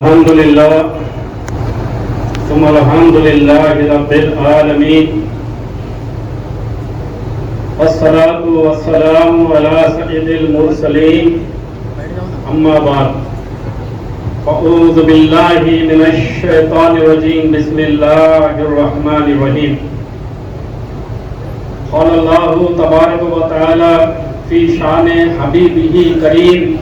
الحمد لله ثم الحمد لله رب العالمين والصلاة والسلام على سيد المرسلين أما بعد أعوذ بالله من الشيطان الرجيم بسم الله الرحمن الرحيم قال الله تبارك وتعالى في شان حبيبه كريم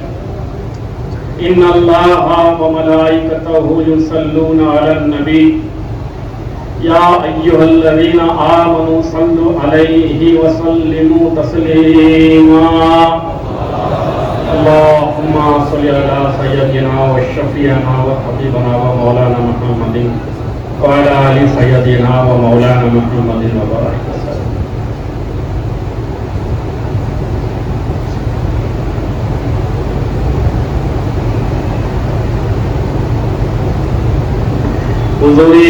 ان اللہ وملائکتہ یصلون علی النبی یا ایھا الذین آمنوا صلوا علیہ وسلموا تسلیما اللہم صل علی سیدنا وشفیعنا وحبیبنا ومولانا محمد وعلی آل سیدنا ومولانا محمد وبارک وسلم۔ حضوری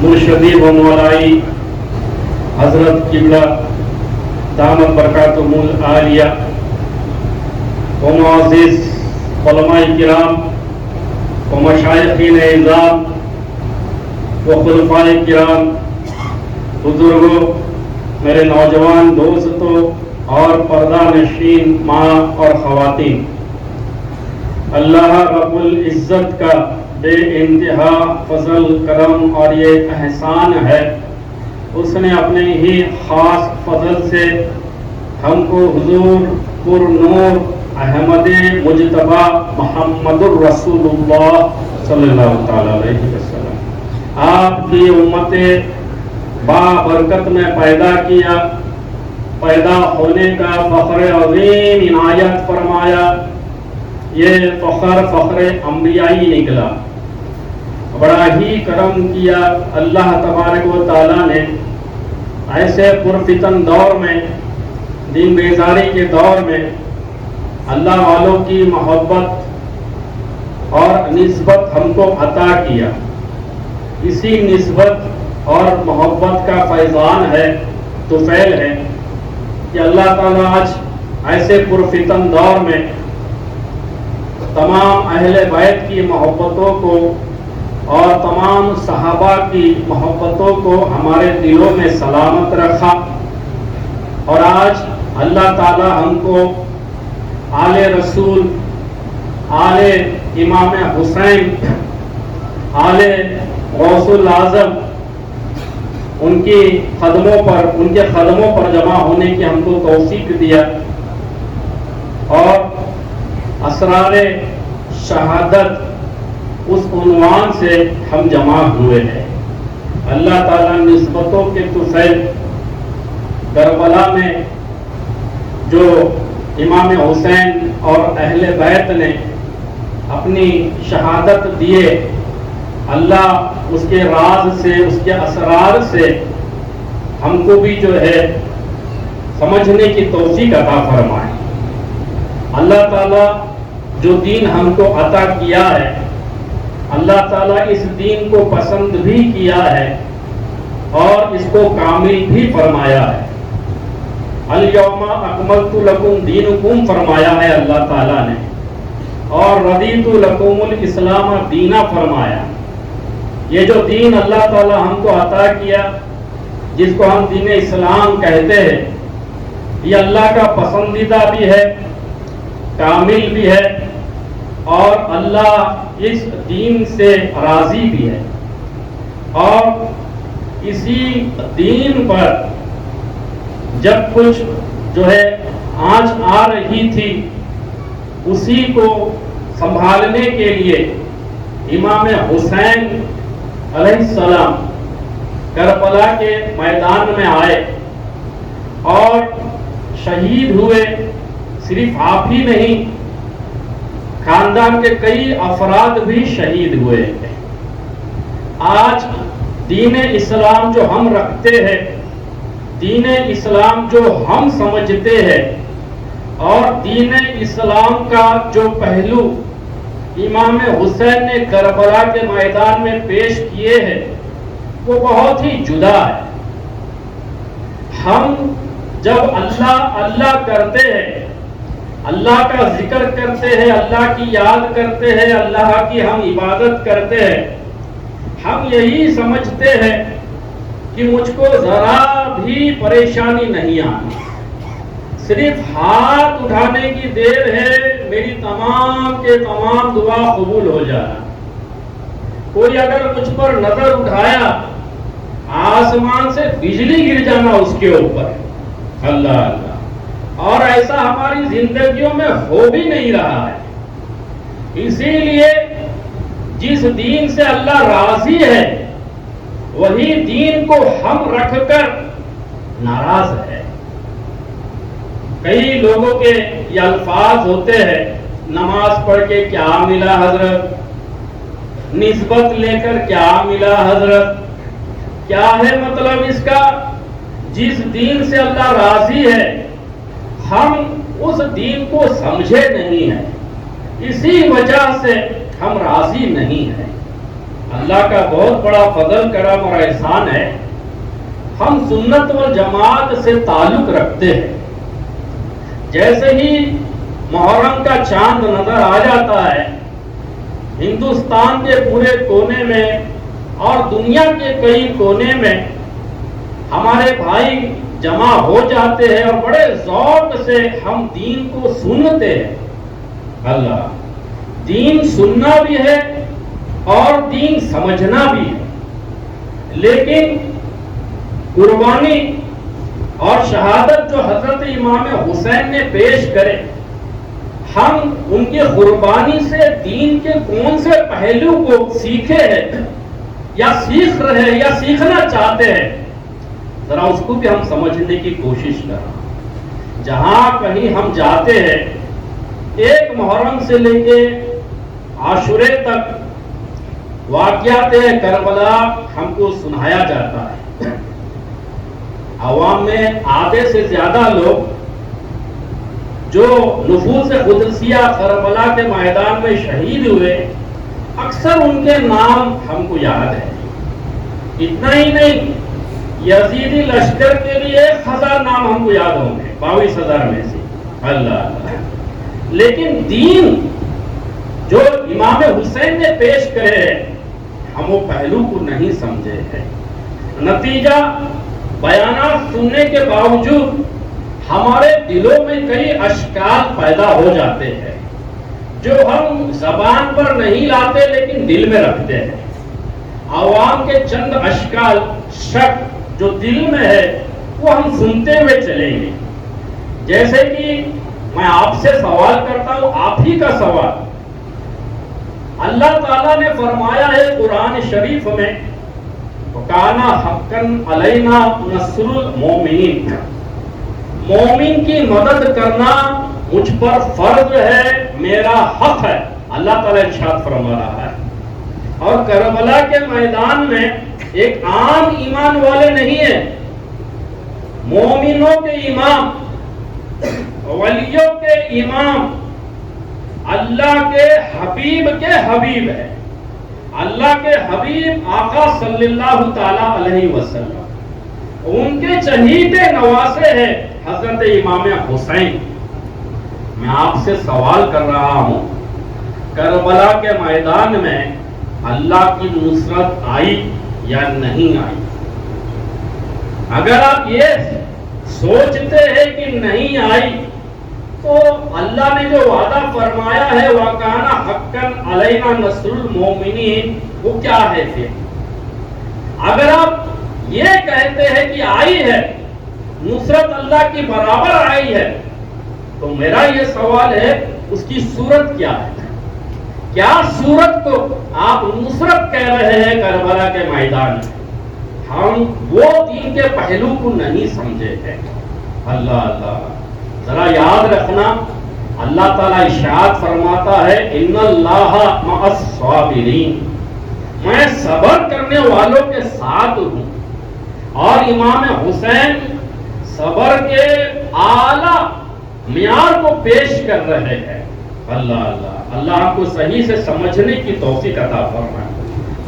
مرشدی و مولائی حضرت قبلہ دامت برکاتہم العالیہ و معزز علماء کرام و مشائخین اعظام و خلفاء کرام، بزرگوں، میرے نوجوان دوستوں اور پردہ نشین ماں اور خواتین، اللہ رب العزت کا بے انتہا فضل کرم اور یہ احسان ہے، اس نے اپنے ہی خاص فضل سے ہم کو حضور پر نور احمد مجتبی محمد الرسول اللہ صلی اللہ تعالی علیہ وسلم آپ کی امت بابرکت میں پیدا کیا، پیدا ہونے کا فخر عظیم عنایت فرمایا۔ یہ فخر انبیائی نکلا، بڑا ہی کرم کیا اللہ تبارک و تعالیٰ نے۔ ایسے پرفتن دور میں، دین بیزاری کے دور میں اللہ والوں کی محبت اور نسبت ہم کو عطا کیا۔ اسی نسبت اور محبت کا فیضان ہے، طفیل ہے کہ اللہ تعالیٰ آج ایسے پرفتن دور میں تمام اہل بیت کی محبتوں کو اور تمام صحابہ کی محبتوں کو ہمارے دلوں میں سلامت رکھا، اور آج اللہ تعالی ہم کو آل رسول، آل امام حسین، آل غوث الاعظم، ان کے قدموں پر جمع ہونے کی ہم کو توفیق دیا، اور اسرار شہادت اس عنوان سے ہم جمع ہوئے ہیں۔ اللہ تعالیٰ نسبتوں کے طفیل کربلا میں جو امام حسین اور اہل بیت نے اپنی شہادت دیے، اللہ اس کے راز سے، اس کے اسرار سے ہم کو بھی جو ہے سمجھنے کی توفیق عطا فرمائے۔ اللہ تعالیٰ جو دین ہم کو عطا کیا ہے، اللہ تعالیٰ اس دین کو پسند بھی کیا ہے اور اس کو کامل بھی فرمایا ہے۔ الیوم اکملت لکم دینکم فرمایا ہے اللہ تعالیٰ نے، اور رضیت لکم الاسلام دینا فرمایا۔ یہ جو دین اللہ تعالیٰ ہم کو عطا کیا، جس کو ہم دین اسلام کہتے ہیں، یہ اللہ کا پسندیدہ بھی ہے، کامل بھی ہے، اور اللہ اس دین سے راضی بھی ہے۔ اور اسی دین پر جب کچھ جو ہے آنچ آ رہی تھی، اسی کو سنبھالنے کے لیے امام حسین علیہ السلام کربلا کے میدان میں آئے اور شہید ہوئے۔ صرف آپ ہی نہیں، خاندان کے کئی افراد بھی شہید ہوئے ہیں۔ آج دین اسلام جو ہم رکھتے ہیں، دین اسلام جو ہم سمجھتے ہیں، اور دین اسلام کا جو پہلو امام حسین نے کربلا کے میدان میں پیش کیے ہیں، وہ بہت ہی جدا ہے۔ ہم جب اللہ اللہ کرتے ہیں اللہ کا ذکر کرتے ہیں، اللہ کی یاد کرتے ہیں، اللہ کی ہم عبادت کرتے ہیں، ہم یہی سمجھتے ہیں کہ مجھ کو ذرا بھی پریشانی نہیں آنی، صرف ہاتھ اٹھانے کی دیر ہے، میری تمام کے تمام دعا قبول ہو جانا۔ کوئی اگر مجھ پر نظر اٹھایا، آسمان سے بجلی گر جانا اس کے اوپر، اللہ اللہ، اور ایسا ہماری زندگیوں میں ہو بھی نہیں رہا ہے۔ اسی لیے جس دین سے اللہ راضی ہے وہی دین کو ہم رکھ کر ناراض ہے۔ کئی لوگوں کے یہ الفاظ ہوتے ہیں، نماز پڑھ کے کیا ملا حضرت، نسبت لے کر کیا ملا حضرت، کیا ہے مطلب اس کا؟ جس دین سے اللہ راضی ہے ہم اس دین کو سمجھے نہیں ہیں، اسی وجہ سے ہم راضی نہیں ہیں۔ اللہ کا بہت بڑا فضل کرم اور احسان ہے، ہم سنت والجماعت سے تعلق رکھتے ہیں۔ جیسے ہی محرم کا چاند نظر آ جاتا ہے، ہندوستان کے پورے کونے میں اور دنیا کے کئی کونے میں ہمارے بھائی جمع ہو جاتے ہیں اور بڑے ذوق سے ہم دین کو سنتے ہیں۔ اللہ، دین سننا بھی ہے اور دین سمجھنا بھی ہے، لیکن قربانی اور شہادت جو حضرت امام حسین نے پیش کرے، ہم ان کی قربانی سے دین کے کون سے پہلو کو سیکھے ہیں یا سیکھ رہے ہیں یا سیکھنا چاہتے ہیں، ذرا اس کو بھی ہم سمجھنے کی کوشش کریں۔ جہاں کہیں ہم جاتے ہیں، ایک محرم سے لے کے عاشورے تک واقعات کربلا ہم کو سنایا جاتا ہے۔ عوام میں آدھے سے زیادہ لوگ جو نفوس قدسیہ کربلا کے میدان میں شہید ہوئے، اکثر ان کے نام ہم کو یاد ہے۔ اتنا ہی نہیں، یزیدی لشکر کے لیے 1000 نام ہم کو یاد ہوں گے، 22,000 میں سے، اللہ اللہ۔ لیکن دین جو امام حسین نے پیش کرے ہیں، ہم وہ پہلو کو نہیں سمجھے ہیں۔ نتیجہ بیانات سننے کے باوجود ہمارے دلوں میں کئی اشکال پیدا ہو جاتے ہیں جو ہم زبان پر نہیں لاتے لیکن دل میں رکھتے ہیں۔ عوام کے چند اشکال، شک جو دل میں ہے، وہ ہم سنتے ہوئے چلیں گے۔ جیسے کہ میں آپ سے سوال کرتا ہوں، آپ ہی کا سوال، اللہ تعالیٰ نے فرمایا ہے قرآن شریف میں، وَكَانَ حَقًّا عَلَيْنَا نَصْرُ الْمُؤْمِنِينَ، مومن کی مدد کرنا مجھ پر فرض ہے، میرا حق ہے، اللہ تعالیٰ ارشاد فرما رہا ہے۔ اور کربلا کے میدان میں ایک عام ایمان والے نہیں ہیں، مومنوں کے امام، ولیوں کے امام، اللہ کے حبیب ہے، اللہ کے حبیب آقا صلی اللہ تعالی علیہ وسلم، ان کے چہیتے نواسے ہیں حضرت امام حسین۔ میں آپ سے سوال کر رہا ہوں، کربلا کے میدان میں اللہ کی نصرت آئی یا نہیں آئی؟ اگر آپ یہ سوچتے ہیں کہ نہیں آئی تو اللہ نے جو وعدہ فرمایا ہے وَكَانَ حَقًّا عَلَيْنَا نَصْرُ الْمُؤْمِنِينَ، وہ کیا ہے پھر؟ اگر آپ یہ کہتے ہیں کہ آئی ہے، نصرت اللہ کی برابر آئی ہے، تو میرا یہ سوال ہے اس کی صورت کیا ہے؟ کیا صورت کو آپ نصرت کہہ رہے ہیں کربلا کے میدان میں؟ ہم وہ دین کے پہلو کو نہیں سمجھے ہیں۔ اللہ اللہ، ذرا یاد رکھنا، اللہ تعالیٰ ارشاد فرماتا ہے ان اللہ مع الصابرین، میں صبر کرنے والوں کے ساتھ ہوں۔ اور امام حسین صبر کے اعلیٰ معیار کو پیش کر رہے ہیں۔ اللہ اللہ، اللہ ہم کو صحیح سے سمجھنے کی توفیق عطا فرمائے۔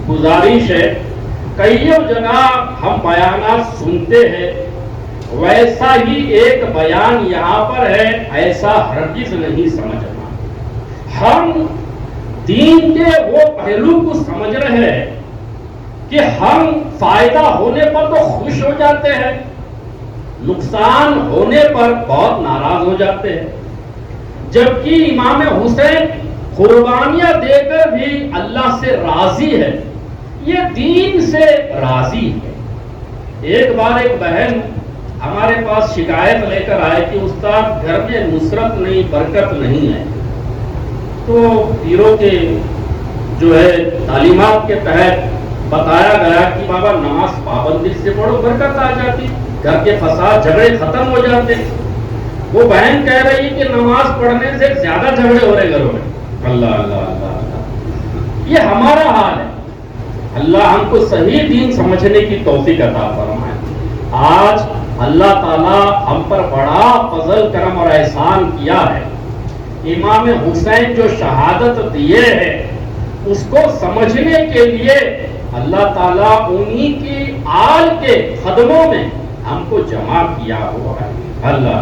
گزارش ہے، کئیوں جگہ ہم بیانات سنتے ہیں ویسا ہی ایک بیان یہاں پر ہے، ایسا ہرگز نہیں سمجھنا۔ ہم دین کے وہ پہلو کو سمجھ رہے ہیں کہ ہم فائدہ ہونے پر تو خوش ہو جاتے ہیں، نقصان ہونے پر بہت ناراض ہو جاتے ہیں، جبکہ امام حسین قربانیاں دے کر بھی اللہ سے راضی ہے، یہ دین سے راضی ہے۔ ایک بار ایک بہن ہمارے پاس شکایت لے کر آئے کہ استاد گھر میں نصرت نہیں، برکت نہیں ہے۔ تو پیروں کے جو ہے تعلیمات کے تحت بتایا گیا کہ بابا نماز پابندی سے پڑھو، برکت آ جاتی، گھر کے فساد جھگڑے ختم ہو جاتے۔ وہ بہن کہہ رہی کہ نماز پڑھنے سے زیادہ جھگڑے ہو رہے گھروں میں۔ اللہ اللہ اللہ اللہ، یہ ہمارا حال ہے۔ اللہ ہم کو صحیح دین سمجھنے کی توفیق عطا فرمائے۔ آج اللہ تعالیٰ ہم پر بڑا فضل کرم اور احسان کیا ہے۔ امام حسین جو شہادت دیے ہیں اس کو سمجھنے کے لیے اللہ تعالیٰ انہی کی آل کے خدموں میں ہم کو جمع کیا ہوا ہے۔ اللہ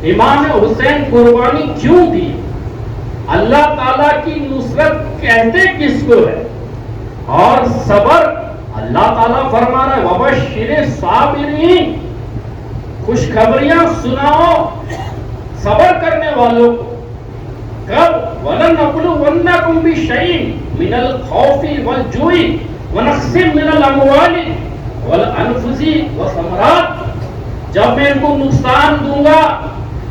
امام حسین قربانی کیوں دی؟ اللہ تعالیٰ کی نصرت کہتے کس کو ہے؟ اور صبر اللہ تعالیٰ فرما رہا ہے وبشر الصابرین، خوشخبریاں سناؤ صبر کرنے والوں کو۔ کب؟ وَلَنَبْلُوَنَّكُمْ بِشَيْءٍ مِنَ الْخَوْفِ وَالْجُوعِ وَنَقْصٍ مِنَ الْأَمْوَالِ وَالْأَنفُسِ وَالثَّمَرَاتِ، جب میں ان کو نقصان دوں گا،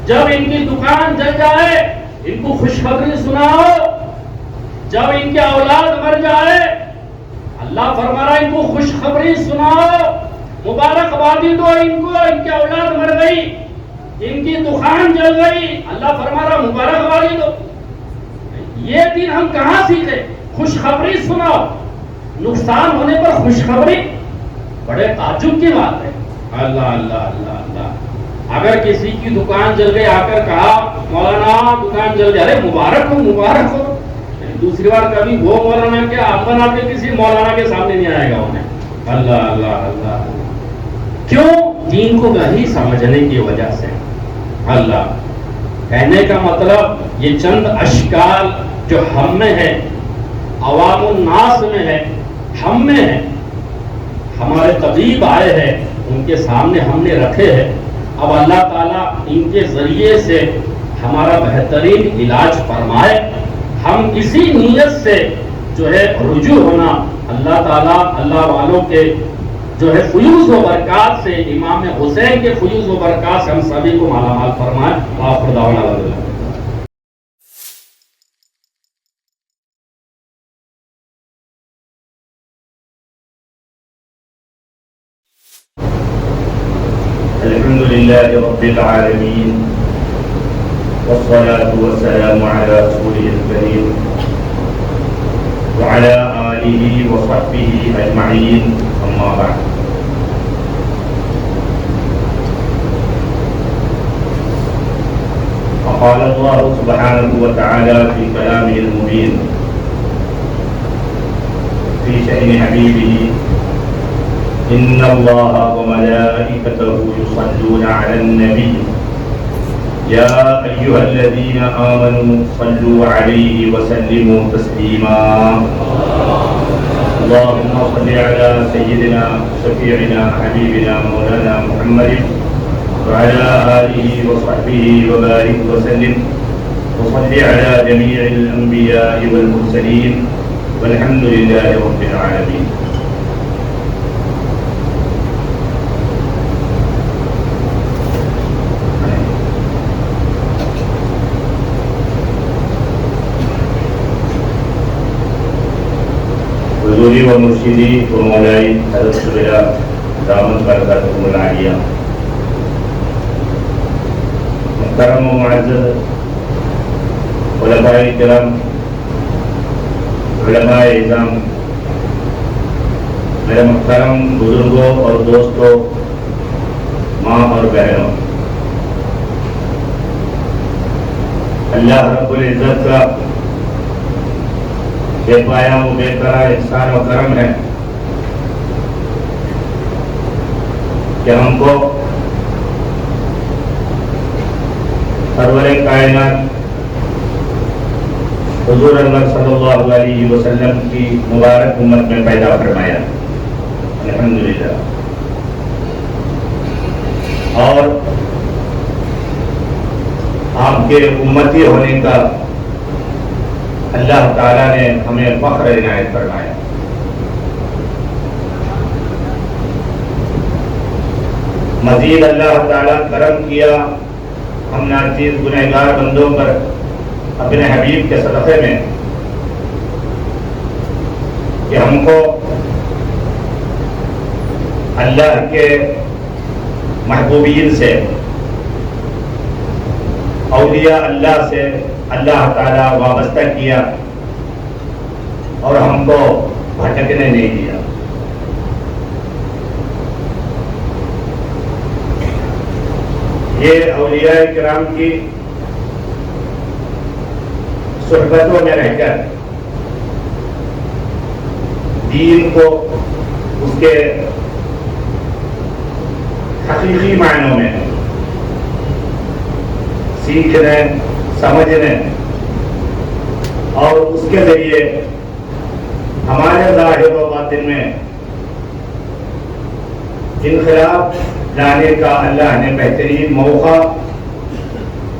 جب ان کی دکان جل جائے ان کو خوشخبری سناؤ، جب ان کے اولاد مر جائے اللہ فرما رہا ہے ان کو خوشخبری سناؤ، مبارکبادی دو ان کو، ان کے اولاد مر گئی، ان کی دکان جل گئی، اللہ فرما رہا مبارکبادی دو۔ یہ دن ہم کہاں سیکھے؟ خوشخبری سناؤ، نقصان ہونے پر خوشخبری، بڑے تعجب کی بات ہے۔ اللہ اللہ اللہ اللہ، اگر کسی کی دکان جل گئی آ کر کہا مولانا دکان جل گئی، ارے مبارک ہو مبارک ہو، دوسری بار کبھی وہ مولانا کے اپن آپ کے کسی مولانا کے سامنے نہیں آئے گا انہیں۔ اللہ اللہ اللہ، کیوں؟ دین کو نہیں سمجھنے کی وجہ سے۔ اللہ کہنے کا مطلب یہ چند اشکال جو ہم میں ہے، عوام الناس میں ہے، ہم میں ہے، ہمارے طبیب آئے ہیں ان کے سامنے ہم نے رکھے ہیں۔ اب اللہ تعالیٰ ان کے ذریعے سے ہمارا بہترین علاج فرمائے۔ ہم اسی نیت سے جو ہے رجوع ہونا اللہ تعالیٰ اللہ والوں کے جو ہے فیوز و برکات سے، امام حسین کے فیوز و برکات سے ہم سبھی کو مالا مال فرمائے۔ آخر دعوانا الحمدللہ۔ الحمد لله رب العالمين والصلاة والسلام على رسوله الكريم وعلى آله وصحبه أجمعين، أما بعد۔ قال الله سبحانه وتعالى في كلامه المبين في شأن حبيبه إن الله وملائكته يصلون على النبي يا أيها الذين آمنوا صلوا عليه وسلموا تسليما اللهم صل على سيدنا شفيعنا حبيبنا مولانا محمد وعلى آله وصحبه وبارك وسلم وصل على جميع الأنبياء والمرسلين والحمد لله رب العالمين۔ حضوری و مرشدی و مولائی حضرت صبح دامت برکاتہم العالیہ، محترم و معزز علماء کرام، علماء اعظام، میرے محترم بزرگوں اور دوستوں، ماں اور بہنوں، اللہ رب العزت کا بے پایا و بے قرار احسان و کرم ہے کہ ہم کو سرور کائنات حضور اللہ صلی اللہ علیہ وسلم کی مبارک امت میں پیدا فرمایا، الحمدللہ۔ اور آپ کے امتی ہونے کا اللہ تعالیٰ نے ہمیں فخر عنایت فرمایا۔ مزید اللہ تعالیٰ کرم کیا ہم ناچیز گنہگار بندوں پر اپنے حبیب کے صدقے میں کہ ہم کو اللہ کے محبوبین سے، اولیاء اللہ سے اللہ تعالیٰ وابستہ کیا اور ہم کو بھٹکنے نہیں دیا۔ یہ اولیاء کرام کی صحبتوں میں رہ کر دین کو اس کے حقیقی معنوں میں سیکھنے، سمجھنے اور اس کے ذریعے ہمارے ظاہر و باطن میں انقلاب لانے کا اللہ نے بہترین موقع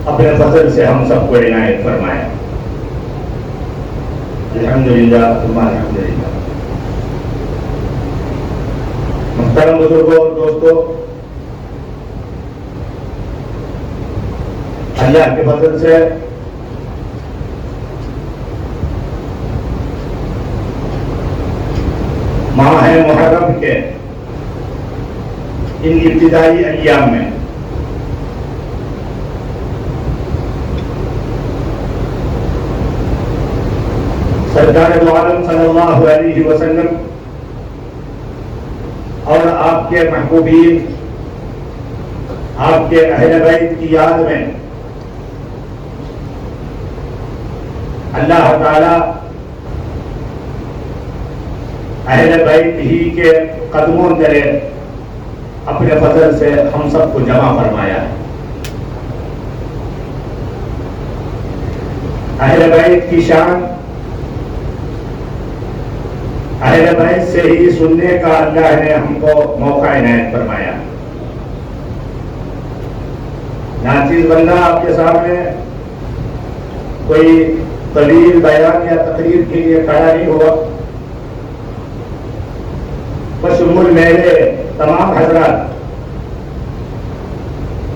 اپنے فضل سے ہم سب کو عنایت فرمایا، الحمدللہ ثم الحمدللہ۔ محترم بزرگوں اور دوستوں، اللہ کے فضل سے ماہ محرم کے ان ابتدائی ایام میں سرکار دو عالم صلی اللہ علیہ وسلم اور آپ کے محبوبین، آپ کے اہل بیت کی یاد میں اللہ تعالی اہل بیت ہی کے قدموں تلے اپنے فضل سے ہم سب کو جمع فرمایا ہے۔ اہل بیت کی شان اہل بیت سے ہی سننے کا اللہ نے ہم کو موقع عنایت فرمایا۔ ناچیز بندہ آپ کے سامنے کوئی طویل بیان یا تقریر کے لیے کھڑا نہیں ہوا، بشمول میرے تمام حضرات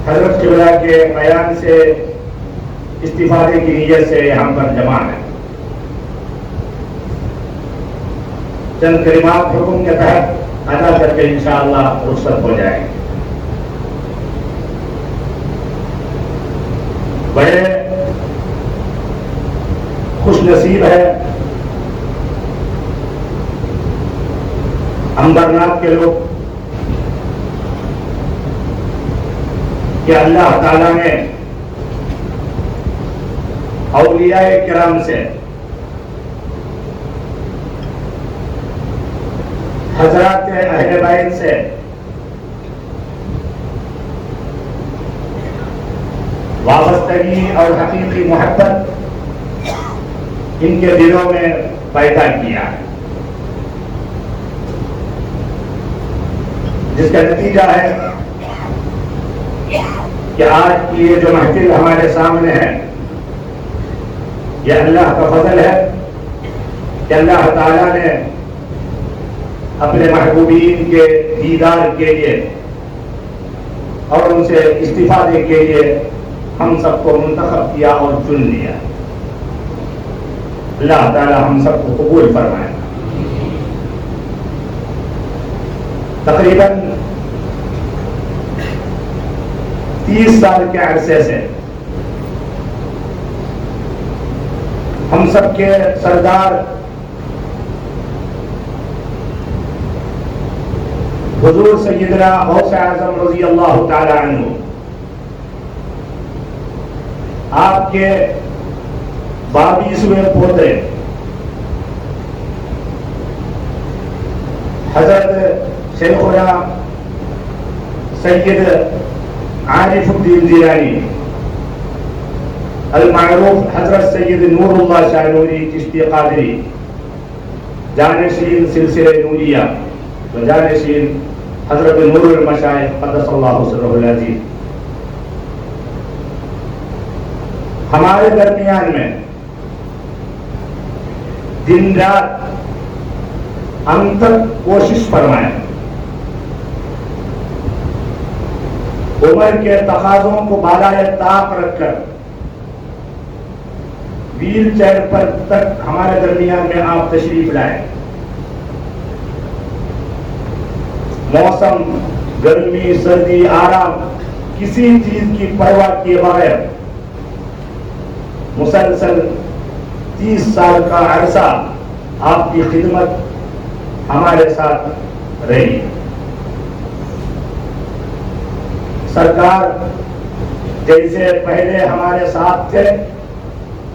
حضرت قبلہ کے بیان سے استفادے کی نیت سے یہاں پر جمع ہے۔ چند کلمات حکم کے تحت ادا کر کے انشاءاللہ رخصت ہو جائیں گے۔ بڑے خوش نصیب ہے امبرناتھ کے لوگ کہ اللہ تعالیٰ نے اولیاء کرام سے، حضرات اہل بیت سے وابستگی اور حقیقی محبت ان کے دلوں میں پیدا کیا ہے، جس کا نتیجہ ہے کہ آج کی یہ جو محفل ہمارے سامنے ہے یہ اللہ کا فضل ہے کہ اللہ تعالیٰ نے اپنے محبوبین کے دیدار کے لیے اور ان سے استفادے کے لیے ہم سب کو منتخب کیا اور چن لیا۔ اللہ تعالیٰ ہم سب کو قبول فرمائے۔ تقریباً 30 سال کے عرصے سے ہم سب کے سردار حضور سیدنا غوث اعظم رضی اللہ تعالی عنہ، آپ کے 22ویں پوتے حضرت شیخنا سید عارف الدین جیلانی المعروف حضرت سید نور اللہ شاہ نوری چشتی قادری جانشین سلسلہ نوریہ و جانشین حضرت نور المشائخ قدس اللہ سرہ العزیز ہمارے درمیان میں دن رات ہم تک کوشش فرمائیں، عمر کے تقاضوں کو بالائے طاق رکھ کر ویل چیئر پر تک ہمارے درمیان میں آپ تشریف لائیں۔ موسم، گرمی، سردی، آرام، کسی چیز کی پرواہ کیے بغیر مسلسل 30 سال کا عرصہ آپ کی خدمت ہمارے ساتھ رہی۔ سرکار جیسے پہلے ہمارے ساتھ تھے،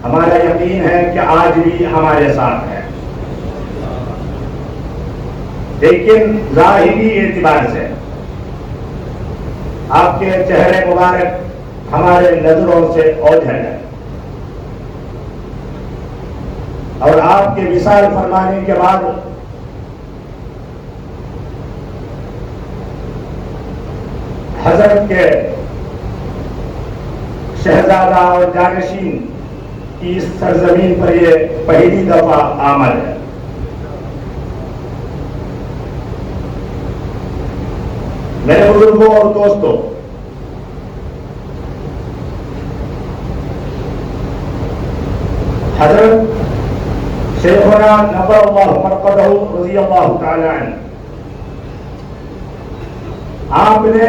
ہمارا یقین ہے کہ آج بھی ہمارے ساتھ ہے، لیکن ظاہری اعتبار سے آپ کے چہرے مبارک ہمارے نظروں سے اوجھل ہے، اور آپ کے وصال فرمانے کے بعد حضرت کے شہزادہ اور جانشین کی اس سرزمین پر یہ پہلی دفعہ آمد ہے۔ میرے بزرگوں اور دوستوں، حضرت شیخنا نور اللہ مرقدہ رضی اللہ تعالی عنہ، آپ نے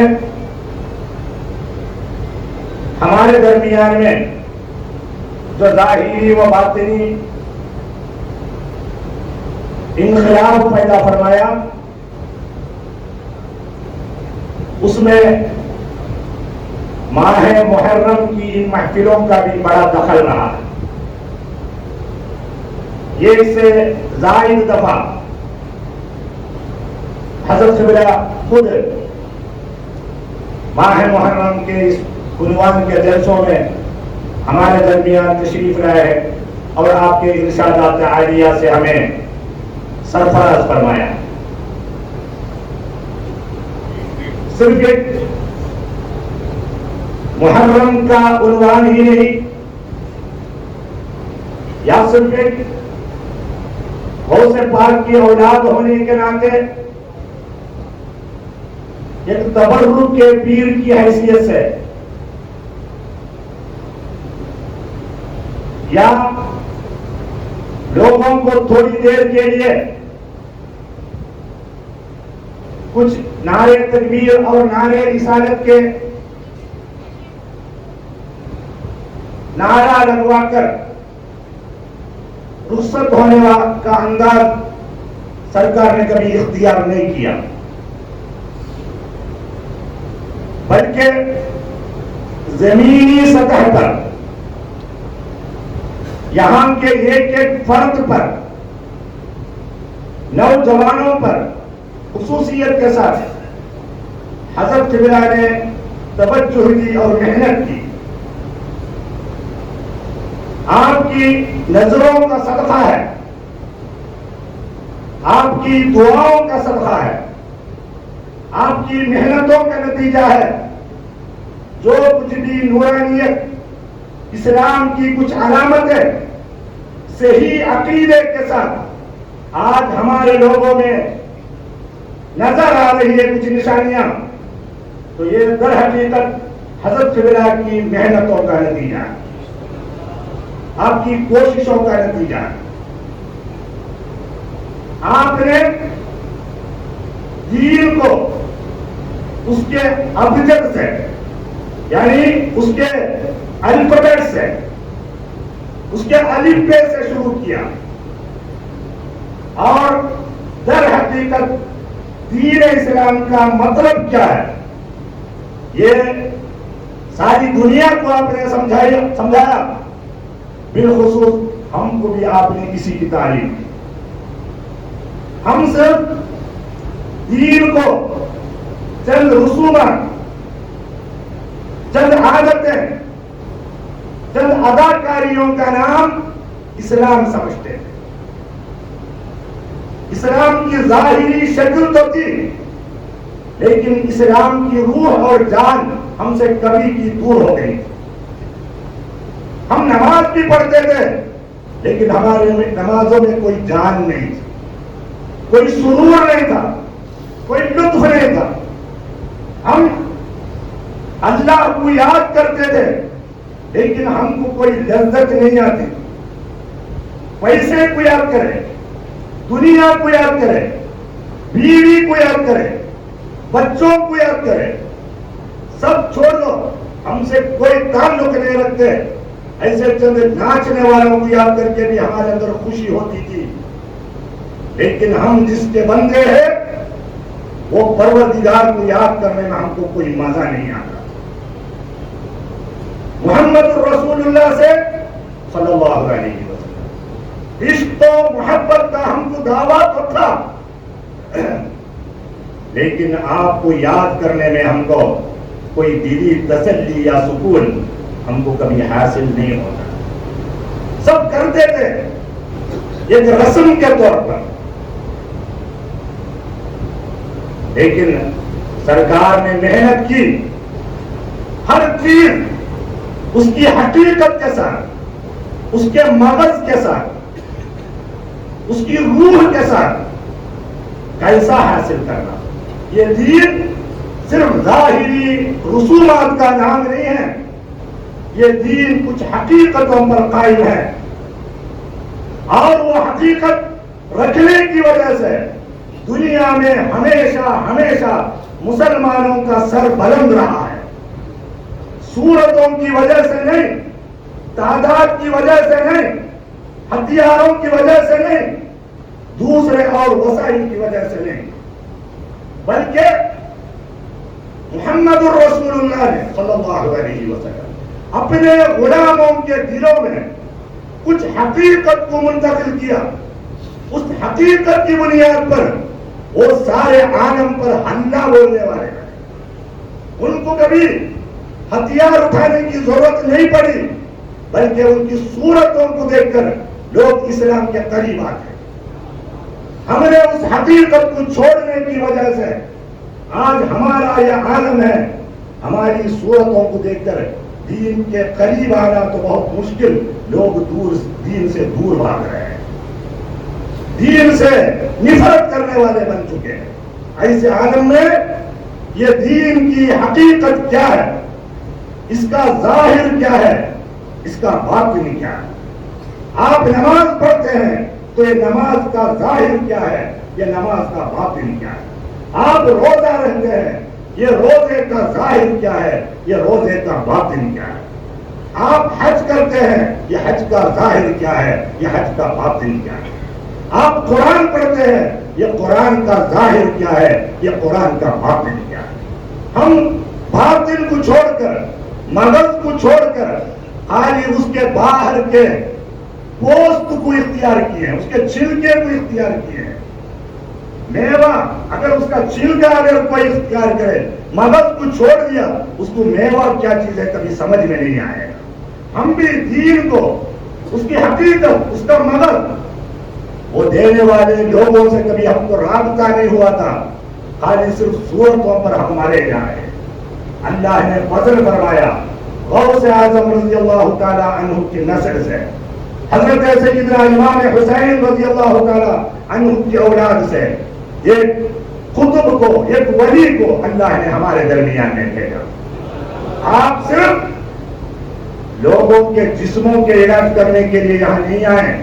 ہمارے درمیان میں جو ظاہری و باطنی انقلاب پیدا فرمایا، اس میں ماہ محرم کی ان محفلوں کا بھی بڑا دخل رہا ہے۔ یہ اس سے زائد دفعہ حضرت قبلہ خود ماہ محرم کے اس عنوان کے جلسوں میں ہمارے درمیان تشریف لائے ہیں اور آپ کے ارشادات عالیہ سے ہمیں سرفراز فرمایا۔ صرف ایک محرم کا عنوان ہی نہیں، یا صرف ایک غوث پاک کی اولاد ہونے کے ناطے ایک تبرک کے پیر کی حیثیت سے، یا لوگوں کو تھوڑی دیر کے لیے کچھ نعرے تکبیر اور نعرے رسالت کے نعرہ لگوا کر رخصت ہونے کا انداز سرکار نے کبھی اختیار نہیں کیا، بلکہ زمینی سطح پر یہاں کے ایک ایک فرد پر، نوجوانوں پر خصوصیت کے ساتھ حضرت قبلہ نے توجہ دی اور محنت کی۔ آپ کی نظروں کا صدقہ ہے، آپ کی دعاؤں کا صدقہ ہے، آپ کی محنتوں کا نتیجہ ہے جو کچھ بھی نورانیت، اسلام کی کچھ علامتیں صحیح عقیدے کے ساتھ آج ہمارے لوگوں میں نظر آ رہی ہے، کچھ نشانیاں، تو یہ در حقیقت حضرت قبلہ کی محنتوں کا نتیجہ ہے، آپ کی کوششوں کا نتیجہ ہے۔ آپ نے دین کو اس کے ابجد سے، یعنی اس کے الفبیٹ سے، اس کے الف بے سے شروع کیا، اور در حقیقت دین اسلام کا مطلب کیا ہے یہ ساری دنیا کو آپ نے سمجھایا، بالخصوص ہم کو بھی آپ نے اسی کی تعلیم دی۔ ہم صرف دین کو چند رسومات، چند عادتیں، چند اداکاریوں کا نام اسلام سمجھتے تھے. اسلام کی ظاہری شکل تو تھی لیکن اسلام کی روح اور جان ہم سے کبھی کی دور ہو گئی. ہم نماز بھی پڑھتے تھے لیکن ہمارے نمازوں میں کوئی جان نہیں تھی, کوئی سرور نہیں تھا, کوئی لطف نہیں تھا. ہم اللہ کو یاد کرتے تھے لیکن ہم کو کوئی لذت نہیں آتی. پیسے کو یاد کرے, دنیا کو یاد کرے, بیوی کو یاد کرے, بچوں کو یاد کرے, سب چھوڑ دو, ہم سے کوئی تعلق نہیں رکھتے. ایسے چند ناچنے والوں کو یاد کر کے بھی ہمارے اندر خوشی ہوتی تھی. لیکن ہم جس کے بندے ہیں وہ پروردگار کو یاد کرنے میں ہم کو کوئی مزہ نہیں آتا. محمد رسول اللہ سے صلی اللہ علیہ وسلم عشق و محبت کا ہم کو دعویٰ تو تھا لیکن آپ کو یاد کرنے میں ہم کو کوئی دلی تسلی یا سکون ہم کو کبھی حاصل نہیں ہوتا. سب کرتے تھے ایک رسم کے طور پر, لیکن سرکار نے محنت کی. ہر چیز اس کی حقیقت کے ساتھ, اس کے مغز کے ساتھ, اس کی روح کے ساتھ کیسا حاصل کرنا. یہ دین صرف ظاہری رسومات کا نام نہیں ہے, یہ دین کچھ حقیقتوں پر قائم ہے. اور وہ حقیقت رکھنے کی وجہ سے دنیا میں ہمیشہ ہمیشہ مسلمانوں کا سر بلند رہا ہے. صورتوں کی وجہ سے نہیں, تعداد کی وجہ سے نہیں, ہتھیاروں کی وجہ سے نہیں, دوسرے اور وسائل کی وجہ سے نہیں, بلکہ محمد رسول اللہ نے صلی اللہ علیہ وسلم اپنے غلاموں کے دلوں میں کچھ حقیقت کو منتقل کیا. اس حقیقت کی بنیاد پر وہ سارے عالم پر حملہ بولنے والے ہیں. ان کو کبھی ہتھیار اٹھانے کی ضرورت نہیں پڑی بلکہ ان کی صورتوں کو دیکھ کر لوگ اسلام کے قریب آتے. ہم نے اس حقیقت کو چھوڑنے کی وجہ سے آج ہمارا یہ عالم ہے. ہماری صورتوں کو دیکھ کر دین کے قریب آنا تو بہت مشکل, لوگ دین سے دور بھاگ رہے ہیں, دین سے نفرت کرنے والے بن چکے ہیں. ایسے عالم میں یہ دین کی حقیقت کیا ہے, اس کا ظاہر کیا ہے, اس کا باطن کیا ہے. آپ نماز پڑھتے ہیں تو یہ نماز کا ظاہر کیا ہے, یہ نماز کا باطن کیا ہے. آپ روزہ رکھتے ہیں, یہ روزے کا ظاہر کیا ہے, یہ روزے کا باطن کیا ہے. آپ حج کرتے ہیں, یہ حج کا ظاہر کیا ہے, یہ حج کا باطن کیا ہے. آپ قرآن پڑھتے ہیں, یہ قرآن کا ظاہر کیا ہے, یہ قرآن کا باطن کیا ہے. ہم باطن کو چھوڑ کر, مغز کو چھوڑ کر خالی اس کے باہر کے پوست کو اختیار کیے ہیں, اس کے چھلکے کو اختیار کیے ہیں. میوہ اگر اس کا چھلکا اگر کوئی اختیار کرے, مغز کو چھوڑ دیا, اس کو میوہ کیا چیز ہے کبھی سمجھ میں نہیں آئے گا. ہم بھی دین کو, اس کی حقیقت, اس کا مغز, وہ دینے والے لوگوں سے کبھی ہم کو رابطہ نہیں ہوا تھا, خالی صرف صورتوں پر ہم مارے جائے. اللہ نے فضل فرمایا غوث اعظم رضی اللہ تعالی عنہ کی نسل سے, حضرت سیدنا امام حسین رضی اللہ تعالی عنہ کی اولاد سے ایک قطب کو, ایک ولی کو اللہ نے ہمارے درمیان میں بھیجا. آپ صرف لوگوں کے جسموں کے علاج کرنے کے لیے یہاں نہیں آئے,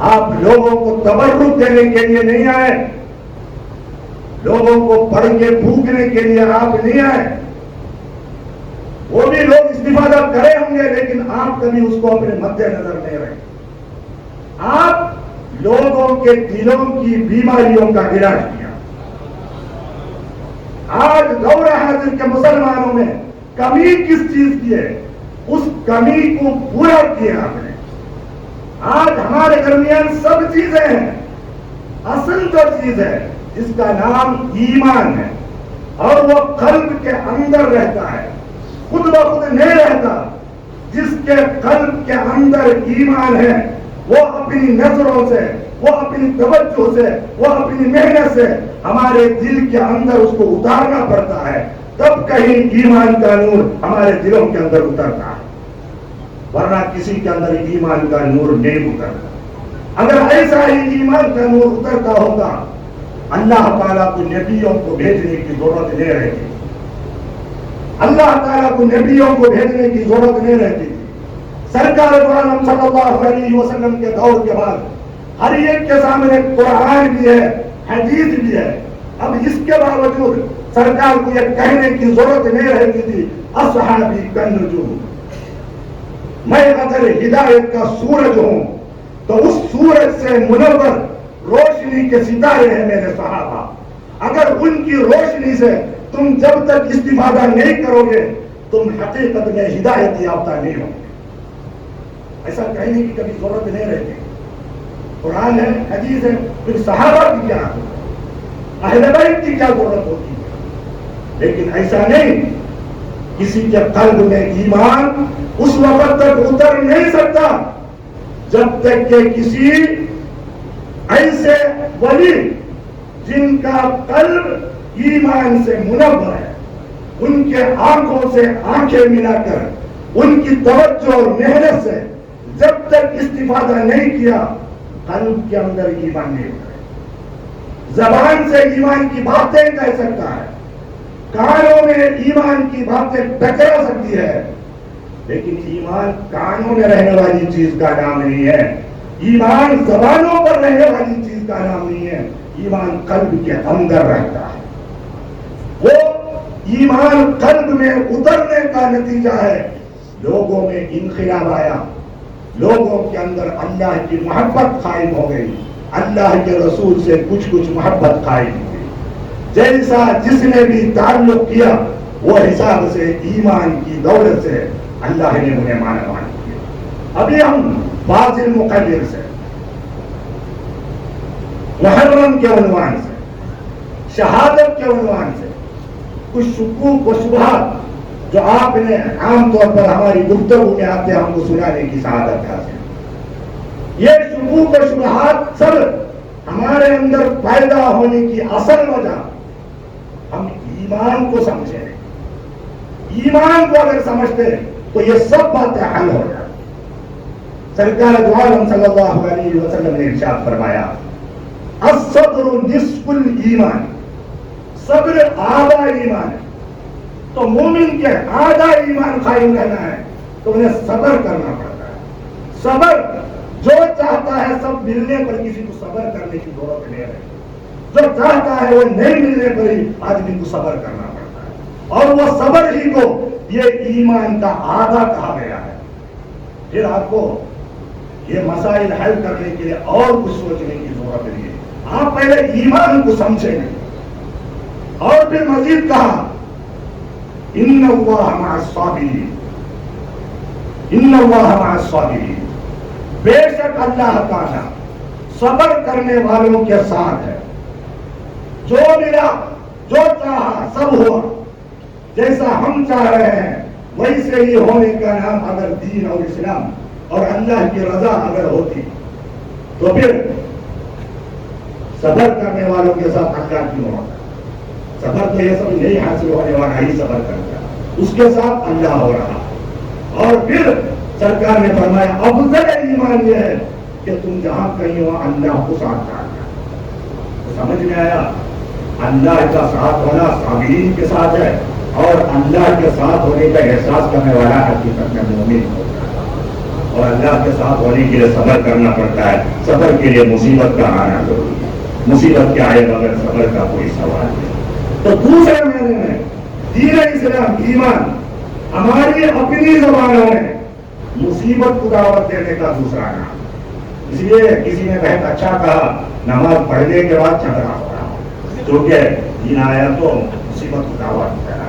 آپ لوگوں کو تبرک دینے کے لیے نہیں آئے, لوگوں کو پڑھ کے پھونکنے کے لیے آپ نہیں آئے. وہ بھی لوگ استفادہ کرے ہوں گے لیکن آپ کبھی اس کو اپنے مد نظر نہیں رہے. آپ لوگوں کے دلوں کی بیماریوں کا علاج کیا. آج دور حاضر کے مسلمانوں میں کمی کس چیز کی ہے, اس کمی کو پورا کیا آپ نے. آج ہمارے درمیان سب چیزیں ہیں, اصل جو چیز ہے جس کا نام ایمان ہے, اور وہ قلب کے اندر رہتا ہے, خود بخود نہیں رہتا. جس کے قلب کے اندر ایمان ہے وہ اپنی نظروں سے، وہ اپنی توجہ سے، وہ اپنی محنت سے ہمارے دل کے اندر اس کو اتارنا پڑتا ہے، تب کہیں ایمان کا نور ہمارے دلوں کے اندر اترتا ہے، ورنہ کسی کے اندر ایمان کا نور نہیں اترتا۔ اگر ایسا ہی ایمان کا نور اترتا ہوگا اللہ تعالیٰ کو نبیوں کو بھیجنے کی ضرورت نہیں رہتی، اللہ تعالیٰ کو نبیوں کو بھیجنے کی ضرورت نہیں رہتی تھی۔ سرکار دو عالم صلی اللہ علیہ وسلم کے دور کے بعد ہر ایک کے سامنے قرآن بھی ہے، حدیث بھی ہے، اب اس کے باوجود سرکار کو یہ کہنے کی ضرورت نہیں رہتی تھی اصحابی کالنجوم، میں اگر ہدایت کا سورج ہوں تو اس سورج سے منور روشنی کے ستارے ہیں میرے صحابہ، اگر ان کی روشنی سے تم جب تک استفادہ نہیں کرو گے تم حقیقت میں ہدایت یافتہ نہیں ہو گے۔ ایسا کہنے کی کبھی ضرورت نہیں رہتی، قرآن ہے، حدیث ہے، پھر صحابہ کی کیا اہل بیت کی کیا ضرورت ہوتی ہے؟ لیکن ایسا نہیں، کسی کے قلب میں ایمان اس وقت تک اتر نہیں سکتا جب تک کہ کسی ایسے ولی جن کا قلب ایمان سے منور ہے، ان کے آنکھوں سے آنکھیں ملا کر ان کی توجہ اور محنت سے جب تک استفادہ نہیں کیا قلب کے اندر ایمان نہیں اترے۔ زبان سے ایمان کی باتیں کہہ سکتا ہے، کانوں میں ایمان کی باتیں ٹکرا سکتی ہے، لیکن ایمان کانوں میں رہنے والی چیز کا نام نہیں ہے، ایمان زبانوں پر رہنے والی چیز کا نام نہیں ہے، ایمان قلب کے اندر رہتا ہے۔ وہ ایمان قلب میں اترنے کا نتیجہ ہے لوگوں میں انقلاب آیا، لوگوں کے اندر اللہ کی محبت قائم ہو گئی، اللہ کے رسول سے کچھ محبت قائم ہو گئی، جیسا جس نے بھی تعلق کیا وہ حساب سے ایمان کی دولت سے اللہ نے انہیں مان کیا۔ ابھی ہم فاضل مقرر سے، محرم کے عنوان سے، شہادت کے عنوان سے کچھ شکوک و شبہات جو آپ نے عام طور پر ہماری گفتگو میں آتے ہم کو سنانے کی سعادت حاصل، یہ شکوک و شبہات سب ہمارے اندر پیدا ہونے کی اصل وجہ ہم ایمان کو سمجھے، ایمان کو اگر سمجھتے تو یہ سب باتیں حل ہو جائیں۔ سرکار دو عالم صلی اللہ علیہ وسلم نے ارشاد فرمایا الصبر نصف الایمان، صبر آدھا ایمان ہے، تو مومن کے آدھا ایمان قائم رہنا ہے تو انہیں صبر کرنا پڑتا ہے۔ صبر جو چاہتا ہے سب ملنے پر کسی کو صبر کرنے کی ضرورت نہیں ہے، جو چاہتا ہے وہ نہیں ملنے پر ہی آدمی کو صبر کرنا پڑتا ہے، اور وہ صبر ہی کو یہ ایمان کا آدھا کہا گیا ہے۔ پھر آپ کو یہ مسائل حل کرنے کے لیے اور کچھ سوچنے کی ضرورت نہیں ہے، آپ پہلے ایمان کو سمجھیں گے، اور پھر مزید کہا ان اللہ مع الصابرین، ان اللہ مع الصابرین، بے شک اللہ تعالی صبر کرنے والوں کے ساتھ ہے۔ جو ملا جو چاہا سب ہوا، جیسا ہم چاہ رہے ہیں ویسے ہی ہونے کا نام اگر دین اور اسلام اور اللہ کی رضا اگر ہوتی تو پھر صبر کرنے والوں کے ساتھ اللہ کیوں ہوتا؟ صبر تو یہ سب نہیں حاصل ہونے والا ہی صبر کرتا، اس کے ساتھ اللہ ہو رہا۔ اور پھر سرکار نے فرمایا افضل ایمان یہ ہے کہ تم جہاں کہیں ہو اللہ کو ساتھ ڈالنا۔ تو سمجھ میں آیا اللہ کا ساتھ ہونا صابرین کے ساتھ ہے، اور اللہ کے ساتھ ہونے کا احساس کرنے والا حقیقت میں مومن ہوتا ہے، اور اللہ کے ساتھ ہونے کے لیے صبر کرنا پڑتا ہے۔ صبر کے لیے مصیبت کا آنا ضروری ہے، مصیبت کے آئے بغیر صبر کا کوئی سوال نہیں۔ تو دوسرے معنی میں دین اسلام ایمان ہماری اپنی زبانوں میں مصیبت کو دعوت دینے کا دوسرا نام۔ اس لیے کسی نے بہت اچھا کہا نماز پڑھنے کے بعد جھگڑا ہو رہا، کیونکہ دین آیا تو مصیبت کو دعوت دینا،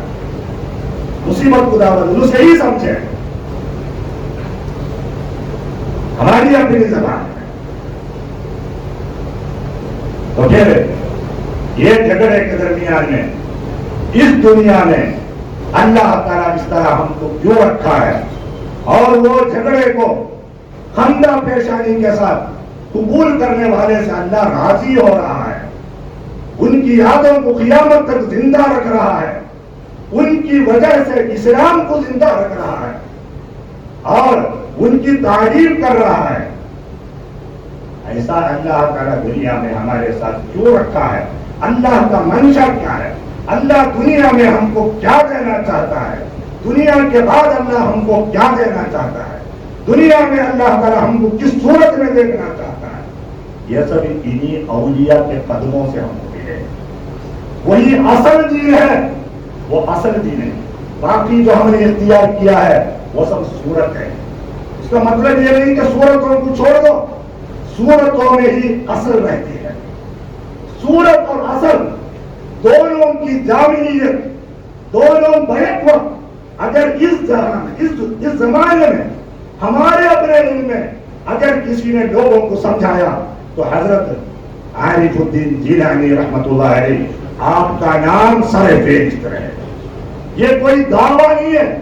مصیبت کو دعوت انہوں صحیح سمجھے، ہماری اپنی زبان ہے۔ تو پھر یہ جھگڑے کے درمیان میں اس دنیا میں اللہ تعالیٰ اس طرح ہم کو کیوں رکھا ہے؟ اور وہ جھگڑے کو خندہ پیشانی کے ساتھ قبول کرنے والے سے اللہ راضی ہو رہا ہے، ان کی یادوں کو قیامت تک زندہ رکھ رہا ہے، ان کی وجہ سے اسلام کو زندہ رکھ رہا ہے اور ان کی تعریف کر رہا ہے۔ ایسا اللہ تعالیٰ دنیا میں ہمارے ساتھ کیوں رکھا ہے؟ اللہ کا منشا کیا ہے؟ اللہ دنیا میں ہم کو کیا دینا چاہتا ہے؟ دنیا کے بعد اللہ ہم کو کیا دینا چاہتا ہے؟ دنیا میں اللہ تعالیٰ ہم کو کس صورت میں دیکھنا چاہتا ہے؟ یہ سب انہی اولیاء کے قدموں سے ہم کو ملے۔ وہی اصل دین ہے، وہ اصل دین ہے۔ باقی جو ہم نے اختیار کیا ہے وہ سب صورت ہے۔ اس کا مطلب یہ نہیں کہ صورتوں کو چھوڑ دو، صورتوں میں ہی اصل رہتی ہے۔ صورت اور اصل دونوں کی جامعیت، دونوں بیک وقت اگر اس زمانے میں ہمارے اپنے علم میں اگر کسی نے لوگوں کو سمجھایا تو حضرت عارف الدین جیلانی رحمت اللہ علیہ آپ کا نام سر فہرست رہے۔ یہ کوئی دعویٰ نہیں ہے،